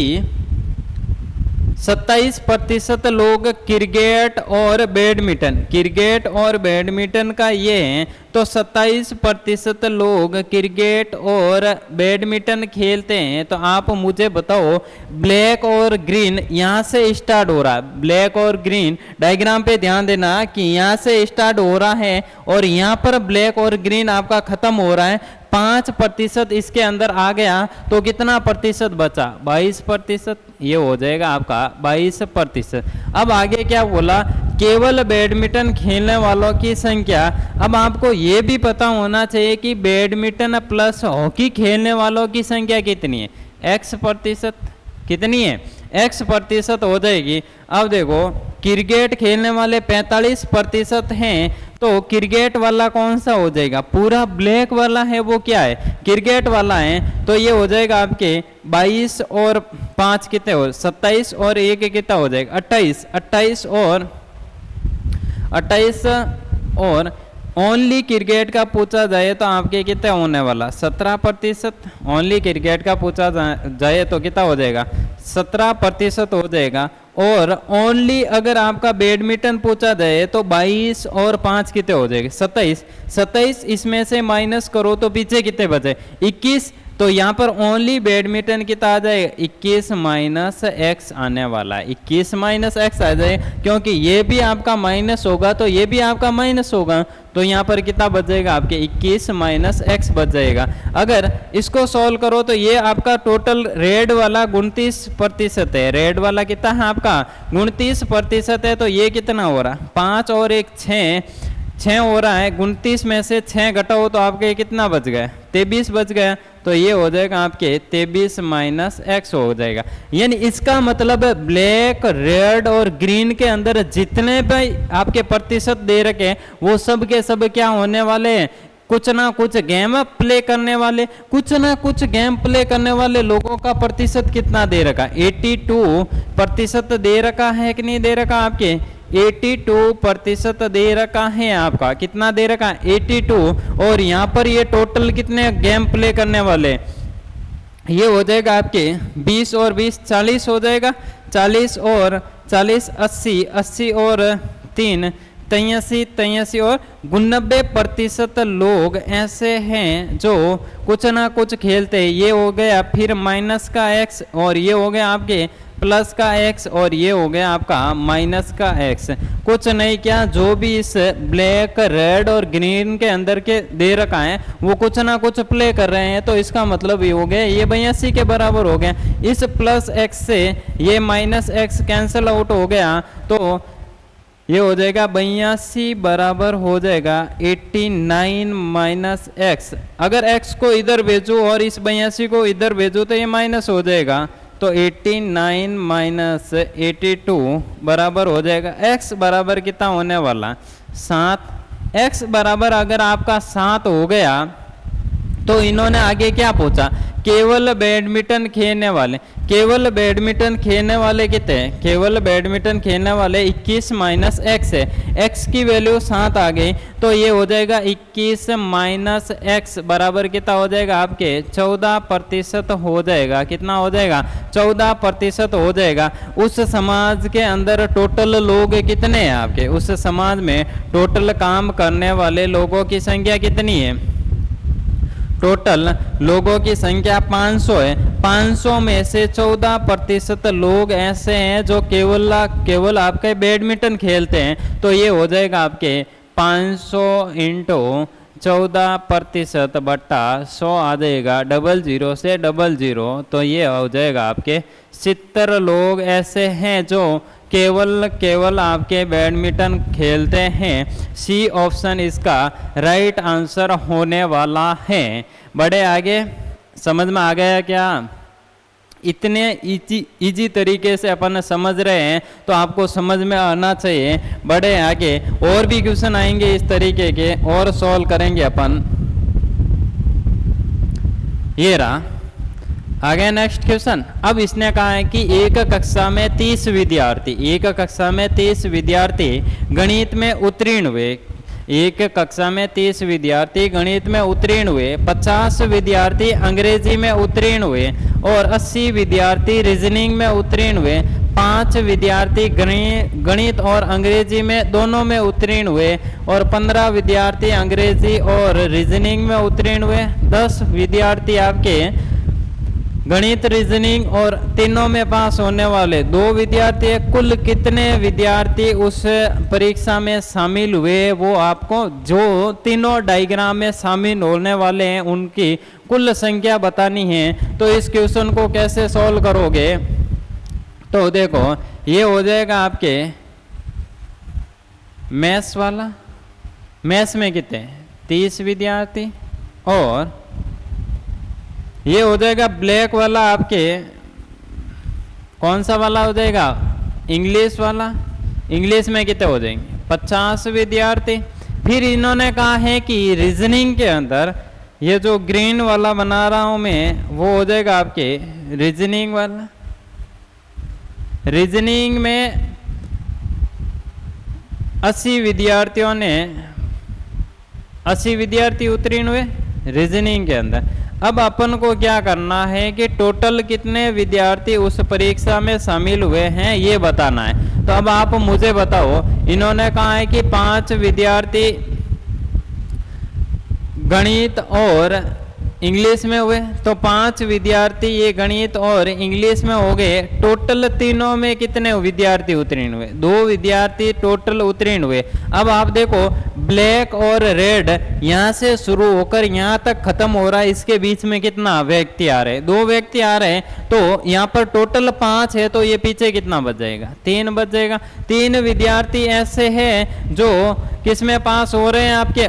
27% लोग क्रिकेट और बैडमिंटन, क्रिकेट और बैडमिंटन का ये है, तो 27% लोग क्रिकेट और बैडमिंटन खेलते हैं। तो आप मुझे बताओ ब्लैक और ग्रीन यहाँ से स्टार्ट हो रहा है, ब्लैक और ग्रीन डायग्राम पे ध्यान देना कि यहाँ से स्टार्ट हो रहा है और यहाँ पर ब्लैक और ग्रीन आपका खत्म हो रहा है। 5% इसके अंदर आ गया तो कितना प्रतिशत बचा, 22%, ये हो जाएगा आपका 22%। अब आगे क्या बोला, केवल बैडमिंटन खेलने वालों की संख्या। अब आपको ये भी पता होना चाहिए कि बैडमिंटन प्लस हॉकी खेलने वालों की संख्या कितनी है, x%, कितनी है, x% हो जाएगी। अब देखो क्रिकेट खेलने वाले 45% हैं, तो क्रिकेट वाला कौन सा हो जाएगा, पूरा ब्लैक वाला है वो क्या है, क्रिकेट वाला है। तो ये हो जाएगा आपके 22 और 5 कितने हो, 27 और 1 कितना हो जाएगा 28, 28 और ओनली क्रिकेट का पूछा जाए तो आपके कितना होने वाला 17%। ओनली क्रिकेट का पूछा जाए तो कितना हो जाएगा 17% हो जाएगा। और ओनली अगर आपका बैडमिंटन पूछा जाए तो 22 और 5 कितने हो जाएंगे 27, 27 इसमें से माइनस करो तो पीछे कितने बचे 21। तो यहाँ पर ओनली बैडमिंटन कितना आ जाएगा 21 माइनस एक्स आने वाला है, 21 माइनस एक्स आ जाएगा, क्योंकि ये भी आपका माइनस होगा तो ये भी आपका माइनस होगा, तो यहाँ पर कितना बच जाएगा आपके 21 माइनस एक्स बच जाएगा। अगर इसको सॉल्व करो तो ये आपका टोटल रेड वाला 29% है, रेड वाला कितना है आपका 29% है, तो ये कितना हो रहा है 5 और 1 6 हो रहा है। 29 में से 6 घटाओ तो आपके कितना बच गया 23 बच गया, तो ये हो जाएगा आपके 23 माइनस एक्स हो जाएगा। यानी इसका मतलब ब्लैक, रेड और ग्रीन के अंदर जितने भी आपके प्रतिशत दे रखे वो सब के सब क्या होने वाले हैं, कुछ ना कुछ गेम प्ले करने वाले, कुछ ना कुछ गेम प्ले करने वाले लोगों का प्रतिशत कितना दे रखा 82% दे रखा है कि नहीं दे रखा, आपके 82% दे रखा है, आपका कितना दे रखा 82। और यहाँ पर ये टोटल कितने गेम प्ले करने वाले, ये हो जाएगा आपके 20 और 20 40 हो जाएगा, 40 और 40 80, 80 और 3 83 और 89% लोग ऐसे हैं जो कुछ ना कुछ खेलते हैं। ये हो गया फिर माइनस का एक्स और ये हो गया आपके प्लस का एक्स और ये हो गया आपका माइनस का एक्स। कुछ नहीं क्या, जो भी इस ब्लैक, रेड और ग्रीन के अंदर के दे रखा है वो कुछ ना कुछ प्ले कर रहे हैं, तो इसका मतलब ये हो गया ये 82 के बराबर हो गया। इस प्लस एक्स से ये माइनस एक्स कैंसिल आउट हो गया, तो ये हो जाएगा 82 बराबर हो जाएगा 89 माइनस एक्स। अगर एक्स को इधर भेजो और इस 82 को इधर भेजो तो ये माइनस हो जाएगा, तो 89 माइनस 82 बराबर हो जाएगा x बराबर कितना होने वाला 7। x बराबर अगर आपका 7 हो गया तो इन्होंने आगे क्या पूछा, केवल बैडमिंटन खेलने वाले, केवल बैडमिंटन खेलने वाले कितने हैं, केवल बैडमिंटन खेलने वाले 21 माइनस एक्स है, x की वैल्यू 7 आ गई तो ये हो जाएगा 21 माइनस एक्स बराबर कितना हो जाएगा आपके 14% हो जाएगा। कितना हो जाएगा 14% हो जाएगा। उस समाज के अंदर टोटल लोग कितने हैं आपके, उस समाज में टोटल काम करने वाले लोगों की संख्या कितनी है, टोटल लोगों की संख्या 500 है। 500 में से 14% लोग ऐसे हैं जो केवल आपके बैडमिंटन खेलते हैं, तो ये हो जाएगा आपके 500 इंटू 14% बट्टा 100 आ जाएगा, 00 से 00, तो ये हो जाएगा आपके 70 लोग ऐसे हैं जो केवल आपके बैडमिंटन खेलते हैं। सी ऑप्शन इसका राइट आंसर होने वाला है। बड़े आगे समझ में आ गया क्या? इतने इजी तरीके से अपन समझ रहे हैं तो आपको समझ में आना चाहिए। बड़े आगे और भी क्वेश्चन आएंगे इस तरीके के और सॉल्व करेंगे अपन। ये रहा आगे नेक्स्ट क्वेश्चन। अब इसने कहा है कि एक कक्षा में 30 विद्यार्थी गणित में उत्तीर्ण हुए, एक कक्षा में 30 विद्यार्थी गणित में उत्तीर्ण हुए, 50 विद्यार्थी अंग्रेजी में उत्तीर्ण हुए और 80 विद्यार्थी रीजनिंग में उत्तीर्ण हुए। 5 विद्यार्थी गणित और अंग्रेजी में दोनों में उत्तीर्ण हुए और 15 विद्यार्थी अंग्रेजी और रीजनिंग में उत्तीर्ण हुए। 10 विद्यार्थी आपके गणित रीजनिंग और तीनों में पास होने वाले 2 विद्यार्थी है। कुल कितने विद्यार्थी उस परीक्षा में शामिल हुए, वो आपको जो तीनों डायग्राम में शामिल होने वाले हैं उनकी कुल संख्या बतानी है। तो इस क्वेश्चन को कैसे सॉल्व करोगे, तो देखो ये हो जाएगा आपके मैथ्स वाला, मैथ्स में कितने 30 विद्यार्थी, और ये हो जाएगा ब्लैक वाला आपके कौन सा वाला हो जाएगा, इंग्लिश वाला। इंग्लिश में कितने हो जाएंगे 50 विद्यार्थी। फिर इन्होंने कहा है कि रीजनिंग के अंदर ये जो ग्रीन वाला बना रहा हूं मैं वो हो जाएगा आपके रीजनिंग वाला। रीजनिंग में 80 विद्यार्थियों ने 80 विद्यार्थी उत्तीर्ण हुए रीजनिंग के अंदर। अब अपन को क्या करना है कि टोटल कितने विद्यार्थी उस परीक्षा में शामिल हुए हैं ये बताना है। तो अब आप मुझे बताओ, इन्होंने कहा है कि 5 विद्यार्थी गणित और इंग्लिश में हुए, तो 5 विद्यार्थी ये गणित और इंग्लिश में हो गए। टोटल तीनों में कितने विद्यार्थी उत्तीर्ण हुए, 2 विद्यार्थी टोटल उत्तीर्ण हुए। अब आप देखो ब्लैक और रेड यहाँ से शुरू होकर यहाँ तक खत्म हो रहा है, इसके बीच में कितना व्यक्ति आ रहे हैं, 2 व्यक्ति आ रहे हैं। तो यहाँ पर टोटल 5 है, तो ये पीछे कितना बच जाएगा 3 बच जाएगा। 3 विद्यार्थी ऐसे हैं जो किस में पास हो रहे हैं, आपके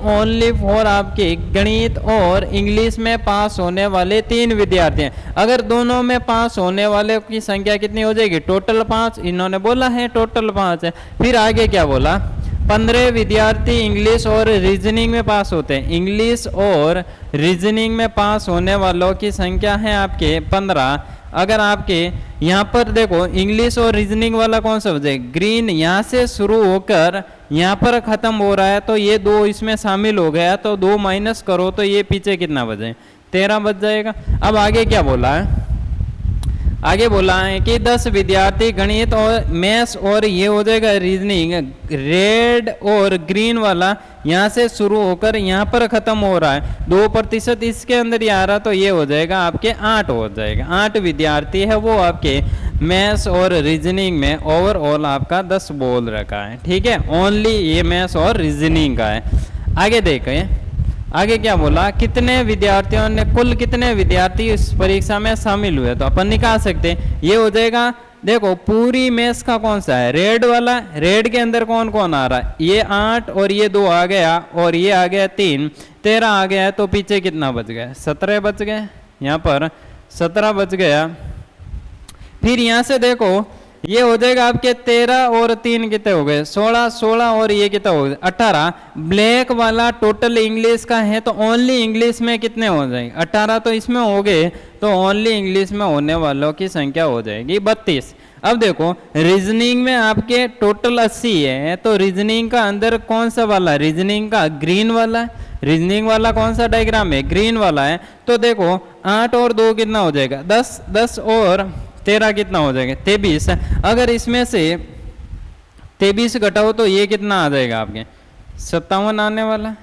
ओनली फॉर आपके गणित और इंग्लिश में पास होने वाले 3 विद्यार्थी हैं। अगर दोनों में पास होने वाले की संख्या कितनी हो जाएगी, टोटल 5। इन्होंने बोला है टोटल 5 है। फिर आगे क्या बोला, 15 विद्यार्थी इंग्लिश और रीजनिंग में पास होते हैं। इंग्लिश और रीजनिंग में पास होने वालों की संख्या है आपके 15। अगर आपके यहाँ पर देखो इंग्लिश और रीजनिंग वाला कौन सा बचे, ग्रीन यहाँ से शुरू होकर यहाँ पर खत्म हो रहा है, तो ये 2 इसमें शामिल हो गया, तो 2 माइनस करो तो ये पीछे कितना बचे 13 बच जाएगा। अब आगे क्या बोला है, आगे बोला है कि 10 विद्यार्थी गणित और मैथ्स और ये हो जाएगा रीजनिंग, रेड और ग्रीन वाला यहाँ से शुरू होकर यहाँ पर खत्म हो रहा है, 2% इसके अंदर ही आ रहा, तो ये हो जाएगा आपके 8 हो जाएगा। 8 विद्यार्थी है वो आपके मैथ्स और रीजनिंग में ओवरऑल आपका 10 बोल रखा है। ठीक है, ओनली ये मैथ्स और रीजनिंग का है। आगे देखें, आगे क्या बोला, कितने विद्यार्थियों ने, कुल कितने विद्यार्थी इस परीक्षा में शामिल हुए, तो अपन निकाल सकते हैं। ये हो जाएगा, देखो पूरी मैथ्स का कौन सा है, रेड वाला। रेड के अंदर कौन कौन आ रहा है, ये 8 और ये 2 आ गया और ये आ गया 3, 13 आ गया, तो पीछे कितना बच गया 17 बच गए। यहाँ पर 17 बच गया। फिर यहाँ से देखो ये हो जाएगा आपके 13 और 3 कितने हो गए 16, 16 और ये कितना हो गए 18। ब्लैक वाला टोटल इंग्लिश का है तो ओनली इंग्लिश में कितने हो जाएंगे 18 तो इसमें हो गए, तो ओनली इंग्लिश में होने वालों की संख्या हो जाएगी 32। अब देखो रीजनिंग में आपके टोटल 80 है, तो रीजनिंग का अंदर कौन सा वाला, रीजनिंग का ग्रीन वाला है, रीजनिंग वाला कौन सा डायग्राम है, ग्रीन वाला है। तो देखो 8 और 2 कितना हो जाएगा 10, 10 और 13 कितना हो जाएगा 23। अगर इसमें से 23 घटाओ तो ये कितना आ जाएगा आपके 57 आने वाला,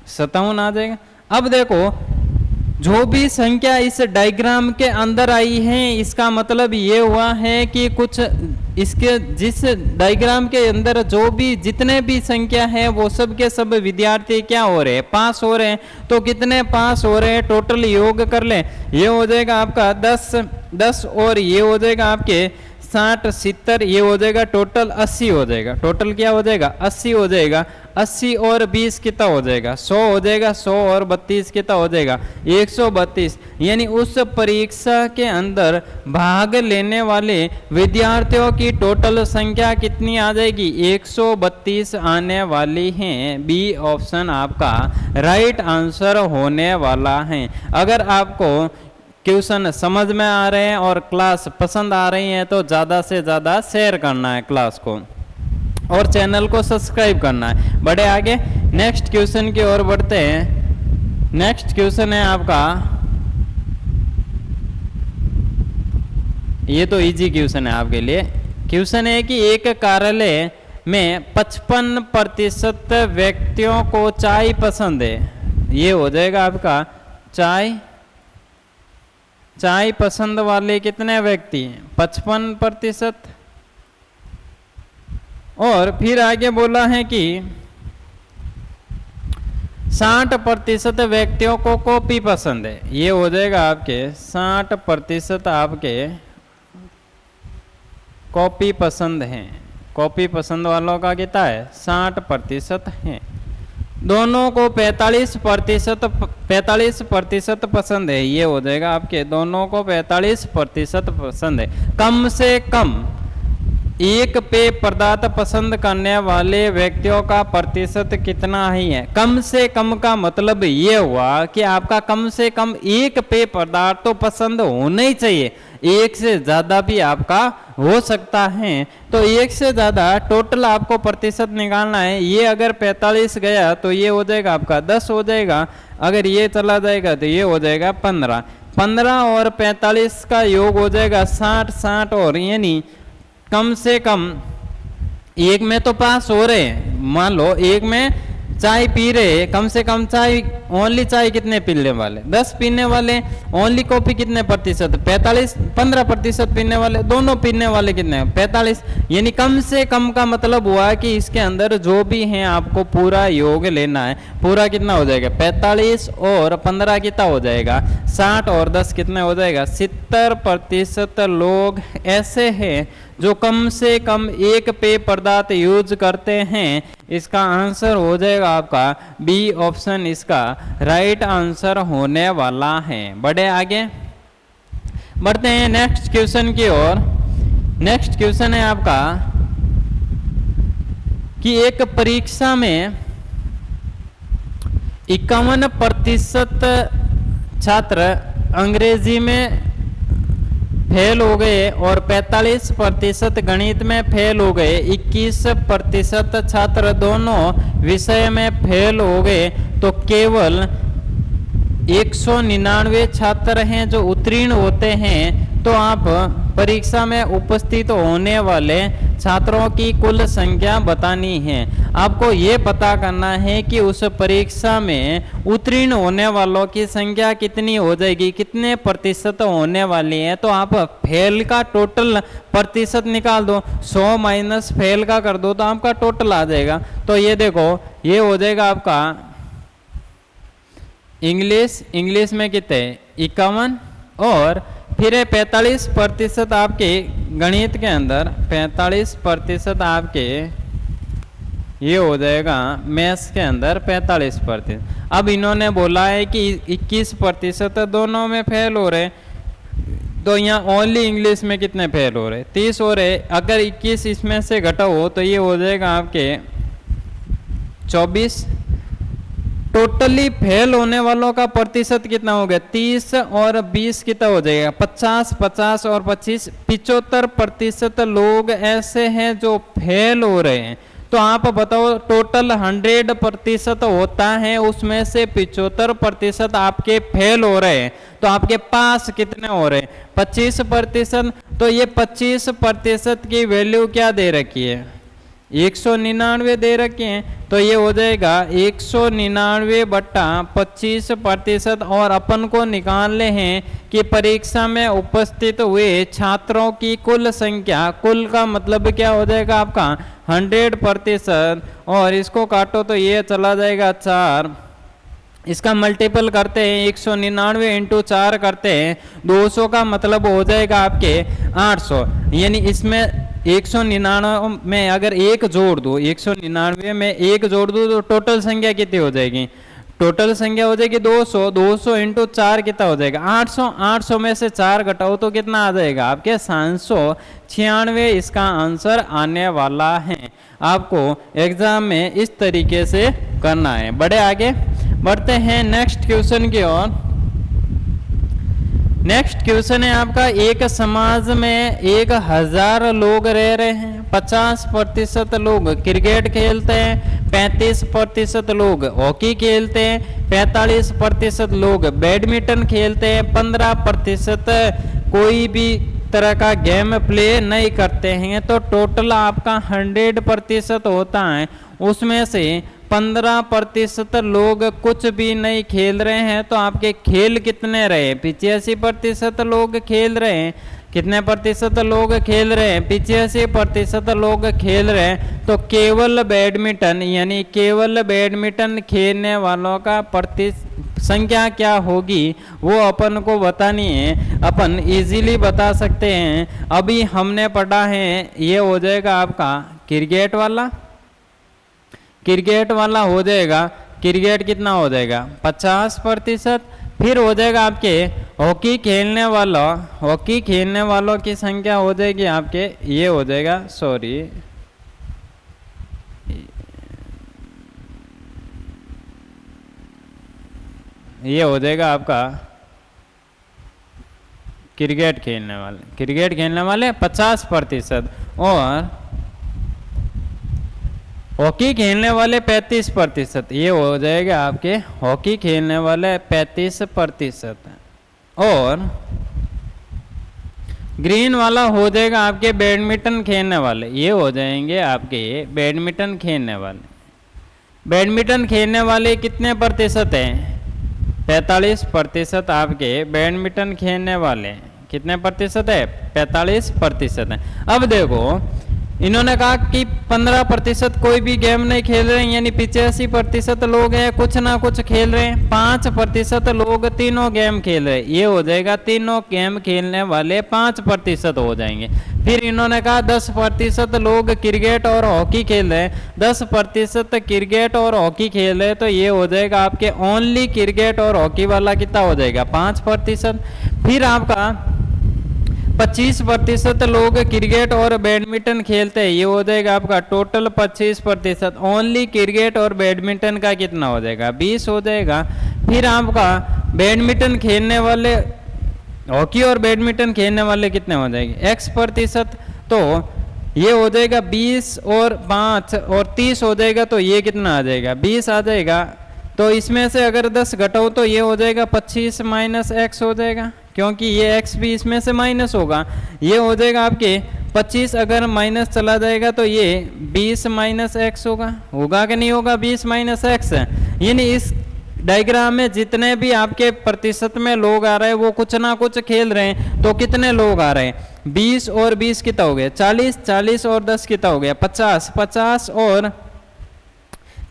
57 आ जाएगा। अब देखो जो भी संख्या इस डायग्राम के अंदर आई है इसका मतलब ये हुआ है कि कुछ इसके जिस डायग्राम के अंदर जो भी जितने भी संख्या है वो सब के सब विद्यार्थी क्या हो रहे हैं पास हो रहे हैं। तो कितने पास हो रहे हैं टोटल योग कर ले, ये हो जाएगा आपका 10 और ये हो जाएगा आपके 60, 70, ये हो जाएगा टोटल 80 हो जाएगा। टोटल क्या हो जाएगा 80 हो जाएगा। 80 और 20 कितना हो जाएगा 100 हो जाएगा। 100 और 32 कितना हो जाएगा 132। यानी उस परीक्षा के अंदर भाग लेने वाले विद्यार्थियों की टोटल संख्या कितनी आ जाएगी 132 आने वाली है। बी ऑप्शन आपका राइट आंसर होने वाला है। अगर आपको क्वेश्चन समझ में आ रहे हैं और क्लास पसंद आ रही है तो ज़्यादा से ज़्यादा शेयर करना है क्लास को और चैनल को सब्सक्राइब करना है। बढ़े आगे नेक्स्ट क्वेश्चन की ओर बढ़ते हैं। नेक्स्ट क्वेश्चन है आपका, ये तो इजी क्वेश्चन है आपके लिए। क्वेश्चन है कि एक कार्यालय में 55% व्यक्तियों को चाय पसंद है। ये हो जाएगा आपका चाय पसंद वाले कितने व्यक्ति हैं 55%। और फिर आगे बोला है कि 60% व्यक्तियों को कॉफी पसंद है। ये हो जाएगा आपके 60% आपके कॉफी पसंद हैं। कॉफी पसंद वालों का कितना है 60% है। दोनों को 45% पसंद है। ये हो जाएगा आपके दोनों को 45% पसंद है। कम से कम एक पेय पदार्थ पसंद करने वाले व्यक्तियों का प्रतिशत कितना ही है। कम से कम का मतलब ये हुआ कि आपका कम से कम एक पेय पदार्थ तो पसंद होना ही चाहिए। एक से ज़्यादा भी आपका हो सकता है। तो एक से ज़्यादा टोटल आपको प्रतिशत निकालना है। ये अगर 45 गया तो ये हो जाएगा आपका 10 हो जाएगा। अगर ये चला जाएगा तो ये हो जाएगा 15। 15 और 45 का योग हो जाएगा 60, 60 और यानी कम से कम एक में तो पास हो रहे हैं। मान लो एक में चाय पी रहे, कम से कम चाय ओनली चाय कितने पीने वाले 10 पीने वाले। ओनली कॉफी कितने प्रतिशत 15% पीने वाले। दोनों पीने वाले कितने 45। यानी कम से कम का मतलब हुआ कि इसके अंदर जो भी हैं आपको पूरा योग लेना है। पूरा कितना हो जाएगा 45 और 15 कितना हो जाएगा 60 और 10 कितने हो जाएगा 70% लोग ऐसे हैं जो कम से कम एक पेय पदार्थ यूज करते हैं। इसका आंसर हो जाएगा आपका बी ऑप्शन इसका राइट आंसर होने वाला है। बढ़े आगे बढ़ते हैं नेक्स्ट क्वेश्चन की ओर। नेक्स्ट क्वेश्चन है आपका कि एक परीक्षा में 51% छात्र अंग्रेजी में फेल हो गए और 45% गणित में फेल हो गए। 21% छात्र दोनों विषय में फेल हो गए। तो केवल 199 छात्र हैं जो उत्तीर्ण होते हैं। तो आप परीक्षा में उपस्थित होने वाले छात्रों की कुल संख्या बतानी है। आपको ये पता करना है कि उस परीक्षा में उत्तीर्ण होने वालों की संख्या कितनी हो जाएगी, कितने प्रतिशत होने वाली है। तो आप फेल का टोटल प्रतिशत निकाल दो, 100 माइनस फेल का कर दो तो आपका टोटल आ जाएगा। तो ये देखो ये हो जाएगा आपका इंग्लिश में कितने 51 और फिर 45% आपके गणित के अंदर 45% आपके ये हो जाएगा मैथ्स के अंदर 45%। अब इन्होंने बोला है कि 21% दोनों में फेल हो रहे। तो यहाँ ओनली इंग्लिश में कितने फेल हो रहे, 30 हो रहे। अगर 21 इसमें से घटाओ तो ये हो जाएगा आपके 24। टोटली फेल होने वालों का प्रतिशत कितना हो गया, 30 और 20 कितना हो जाएगा, 50, 50 और 25, 75% लोग ऐसे हैं जो फेल हो रहे हैं। तो आप बताओ टोटल 100% होता है, उसमें से 75% आपके फेल हो रहे हैं, तो आपके पास कितने हो रहे हैं, 25%। तो ये 25% की वैल्यू क्या दे रखी है, 199 दे रखे हैं। तो ये हो जाएगा 199 बट्टा 25%। और अपन को निकालने हैं कि परीक्षा में उपस्थित हुए छात्रों की कुल संख्या, कुल का मतलब क्या हो जाएगा आपका 100%। और इसको काटो तो ये चला जाएगा 4, इसका मल्टीपल करते हैं 199 इंटू 4 करते हैं 200 का मतलब हो जाएगा आपके 800। यानी इसमें 199 में अगर एक जोड़ दो, 199 में एक जोड़ दो तो टोटल संख्या कितनी हो जाएगी, टोटल संख्या हो जाएगी 200। 200 इंटू 4 कितना हो जाएगा 800। 800 में से 4 घटाओ तो कितना आ जाएगा आपके 796। इसका आंसर आने वाला है। आपको एग्जाम में इस तरीके से करना है। बड़े आगे बढ़ते हैं नेक्स्ट क्वेश्चन की ओर। नेक्स्ट क्वेश्चन है आपका, एक समाज में 1000 लोग रह रहे हैं, 50% लोग क्रिकेट खेलते हैं, 35% लोग हॉकी खेलते हैं, 45% लोग बैडमिंटन खेलते हैं, 15% कोई भी तरह का गेम प्ले नहीं करते हैं। तो टोटल आपका 100% होता है, उसमें से 15% लोग कुछ भी नहीं खेल रहे हैं। तो आपके खेल कितने रहे, 85% लोग खेल रहे हैं। कितने प्रतिशत लोग खेल रहे हैं, 85% लोग खेल रहे हैं। तो केवल बैडमिंटन, यानी केवल बैडमिंटन खेलने वालों का संख्या क्या होगी वो अपन को बतानी है। अपन इजीली बता सकते हैं। अभी हमने पढ़ा है, ये हो जाएगा आपका क्रिकेट वाला, क्रिकेट वाला हो जाएगा, क्रिकेट कितना हो जाएगा 50%। फिर हो जाएगा आपके हॉकी खेलने वाला, हॉकी खेलने वालों की संख्या हो जाएगी आपके, ये हो जाएगा, सॉरी ये हो जाएगा आपका क्रिकेट खेलने वाले, क्रिकेट खेलने वाले 50%। और हॉकी खेलने वाले 35%, ये हो जाएगा आपके हॉकी खेलने वाले 35%। और ग्रीन वाला हो जाएगा आपके बैडमिंटन खेलने वाले, ये हो जाएंगे आपके बैडमिंटन खेलने वाले। बैडमिंटन खेलने वाले कितने प्रतिशत हैं, 45% आपके बैडमिंटन खेलने वाले। कितने प्रतिशत है, 45% है। अब देखो इन्होंने कहा कि 15% कोई भी गेम नहीं खेल रहे हैं, यानी 85% लोग हैं कुछ ना कुछ खेल रहे हैं। 5% लोग तीनों गेम खेल रहे हैं, ये हो जाएगा तीनों गेम खेलने वाले 5% हो जाएंगे। फिर इन्होंने कहा 10% लोग क्रिकेट और हॉकी खेल रहे हैं, 10% क्रिकेट और हॉकी खेल रहे हैं, तो ये हो जाएगा आपके ओनली क्रिकेट और हॉकी वाला कितना हो जाएगा 5%। फिर आपका 25% लोग क्रिकेट और बैडमिंटन खेलते हैं, ये हो जाएगा आपका टोटल 25%। ओनली क्रिकेट और बैडमिंटन का कितना हो जाएगा 20 हो जाएगा। फिर आपका बैडमिंटन खेलने वाले, हॉकी और बैडमिंटन खेलने वाले कितने हो जाएंगे X%, तो ये हो जाएगा 20 और 5 और 30 हो जाएगा, तो ये कितना आ जाएगा 20 आ जाएगा। तो इसमें से अगर 10 घटाओ तो ये हो जाएगा 25 माइनस X हो जाएगा, क्योंकि ये X भी इसमें से माइनस होगा। ये हो जाएगा आपके 25, अगर माइनस चला जाएगा तो ये 20 माइनस X होगा कि नहीं होगा 20 माइनस X। यानी इस डायग्राम में जितने भी आपके प्रतिशत में लोग आ रहे हैं वो कुछ ना कुछ खेल रहे हैं। तो कितने लोग आ रहे हैं, 20 और 20 कितना हो गया 40, 40 और 10 कितना हो गया 50, 50 और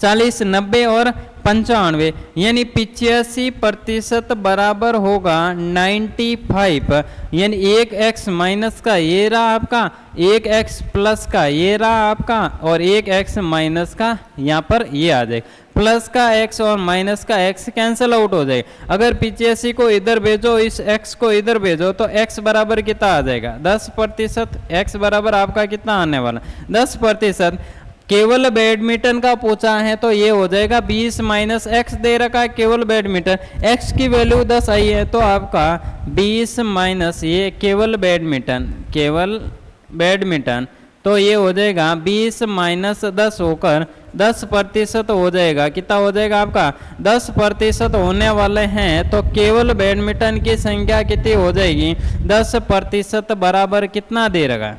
40 90 और 95, यानी 85% बराबर होगा 95, यानी एक एक्स माइनस का ये रहा आपका, एक एक्स प्लस का ये रहा आपका, और एक एक्स माइनस का यहाँ पर ये आ जाएगा। प्लस का एक्स और माइनस का एक्स कैंसिल आउट हो जाएगा। अगर 85 को इधर भेजो, इस एक्स को इधर भेजो, तो एक्स बराबर कितना आ जाएगा 10%। एक्स बराबर आपका कितना आने वाला 10%। केवल बैडमिंटन का पूछा है तो ये हो जाएगा 20 माइनस एक्स दे रखा है केवल बैडमिंटन, एक्स की वैल्यू 10 आई है तो आपका 20 माइनस ये केवल बैडमिंटन तो ये हो जाएगा 20 माइनस 10 होकर 10% हो जाएगा। कितना हो जाएगा आपका 10% होने वाले हैं, तो केवल बैडमिंटन की संख्या कितनी हो जाएगी 10% बराबर कितना दे रखा है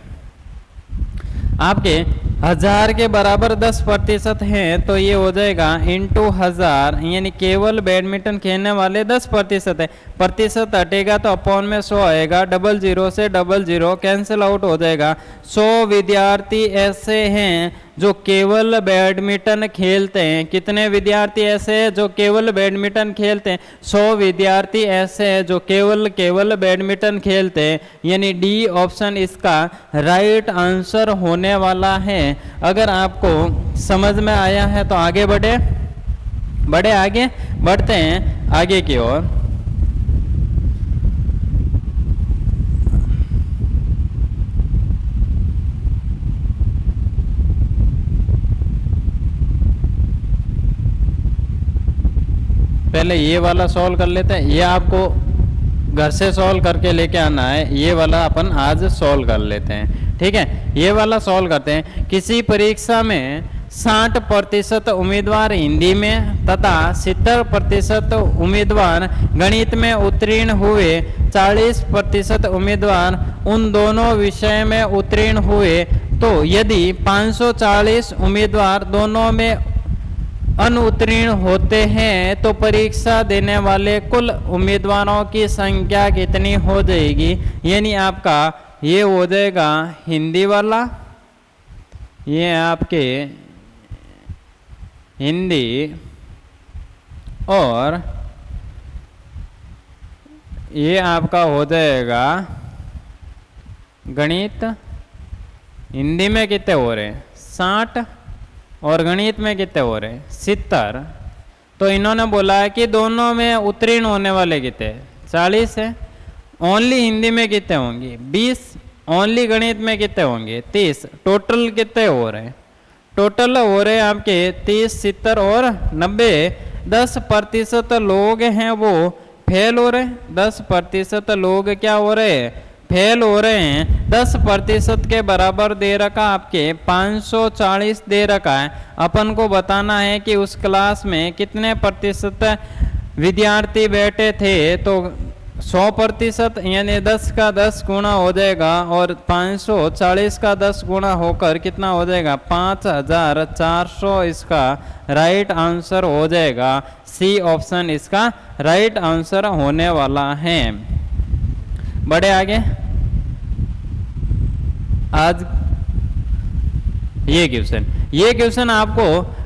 आपके 1000 के बराबर 10% हैं, तो ये हो जाएगा इंटू 1000, यानी केवल बैडमिंटन खेलने वाले 10% है। प्रतिशत हटेगा तो अपॉन में 100 आएगा, 00 से 00 कैंसिल आउट हो जाएगा। 100 विद्यार्थी ऐसे हैं जो केवल बैडमिंटन खेलते हैं। कितने विद्यार्थी ऐसे हैं जो केवल बैडमिंटन खेलते हैं 100 विद्यार्थी ऐसे हैं जो केवल बैडमिंटन खेलते हैं, यानी डी ऑप्शन इसका राइट आंसर होने वाला है। अगर आपको समझ में आया है तो आगे बढ़ते हैं आगे की ओर। पहले ये वाला सॉल्व कर लेते हैं, ये आपको घर से सॉल्व करके लेके आना है। ये वाला अपन आज सॉल्व कर लेते हैं, ठीक है। ये वाला सॉल्व करते हैं। किसी परीक्षा में 60% उम्मीदवार हिंदी में तथा 70% उम्मीदवार गणित में उत्तीर्ण हुए, 40% उम्मीदवार उन दोनों विषय में उत्तीर्ण हुए, तो यदि 540 उम्मीदवार दोनों में अनुत्तीर्ण होते हैं तो परीक्षा देने वाले कुल उम्मीदवारों की संख्या कितनी हो जाएगी। यानी आपका ये हो जाएगा हिंदी वाला, ये आपके हिंदी, और ये आपका हो जाएगा गणित। हिंदी में कितने हो रहे हैं 60 और गणित में कितने हो रहे हैं 70। तो इन्होंने बोला है कि दोनों में उत्तीर्ण होने वाले कितने 40 है। ओनली हिंदी में कितने होंगे 20, ओनली गणित में कितने होंगे 30। टोटल कितने हो रहे हैं, टोटल हो रहे हैं आपके 30, 70 और 90। 10% लोग हैं वो फेल हो रहे हैं, 10% लोग क्या हो रहे हैं फेल हो रहे हैं। 10% के बराबर दे रखा आपके 540 दे रखा है। अपन को बताना है कि उस क्लास में कितने प्रतिशत विद्यार्थी बैठे थे, तो 100% यानी 10 का 10 गुना हो जाएगा, और 540 का 10 गुना होकर कितना हो जाएगा 5400 इसका राइट आंसर हो जाएगा। सी ऑप्शन इसका राइट आंसर होने वाला है। बढ़े आगे। आज ये क्वेश्चन आपको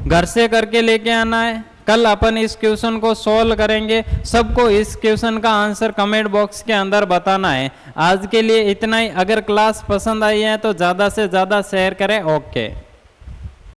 घर से करके लेके आना है। कल अपन इस क्वेश्चन को सॉल्व करेंगे। सबको इस क्वेश्चन का आंसर कमेंट बॉक्स के अंदर बताना है। आज के लिए इतना ही। अगर क्लास पसंद आई है तो ज़्यादा से ज़्यादा शेयर करें। ओके।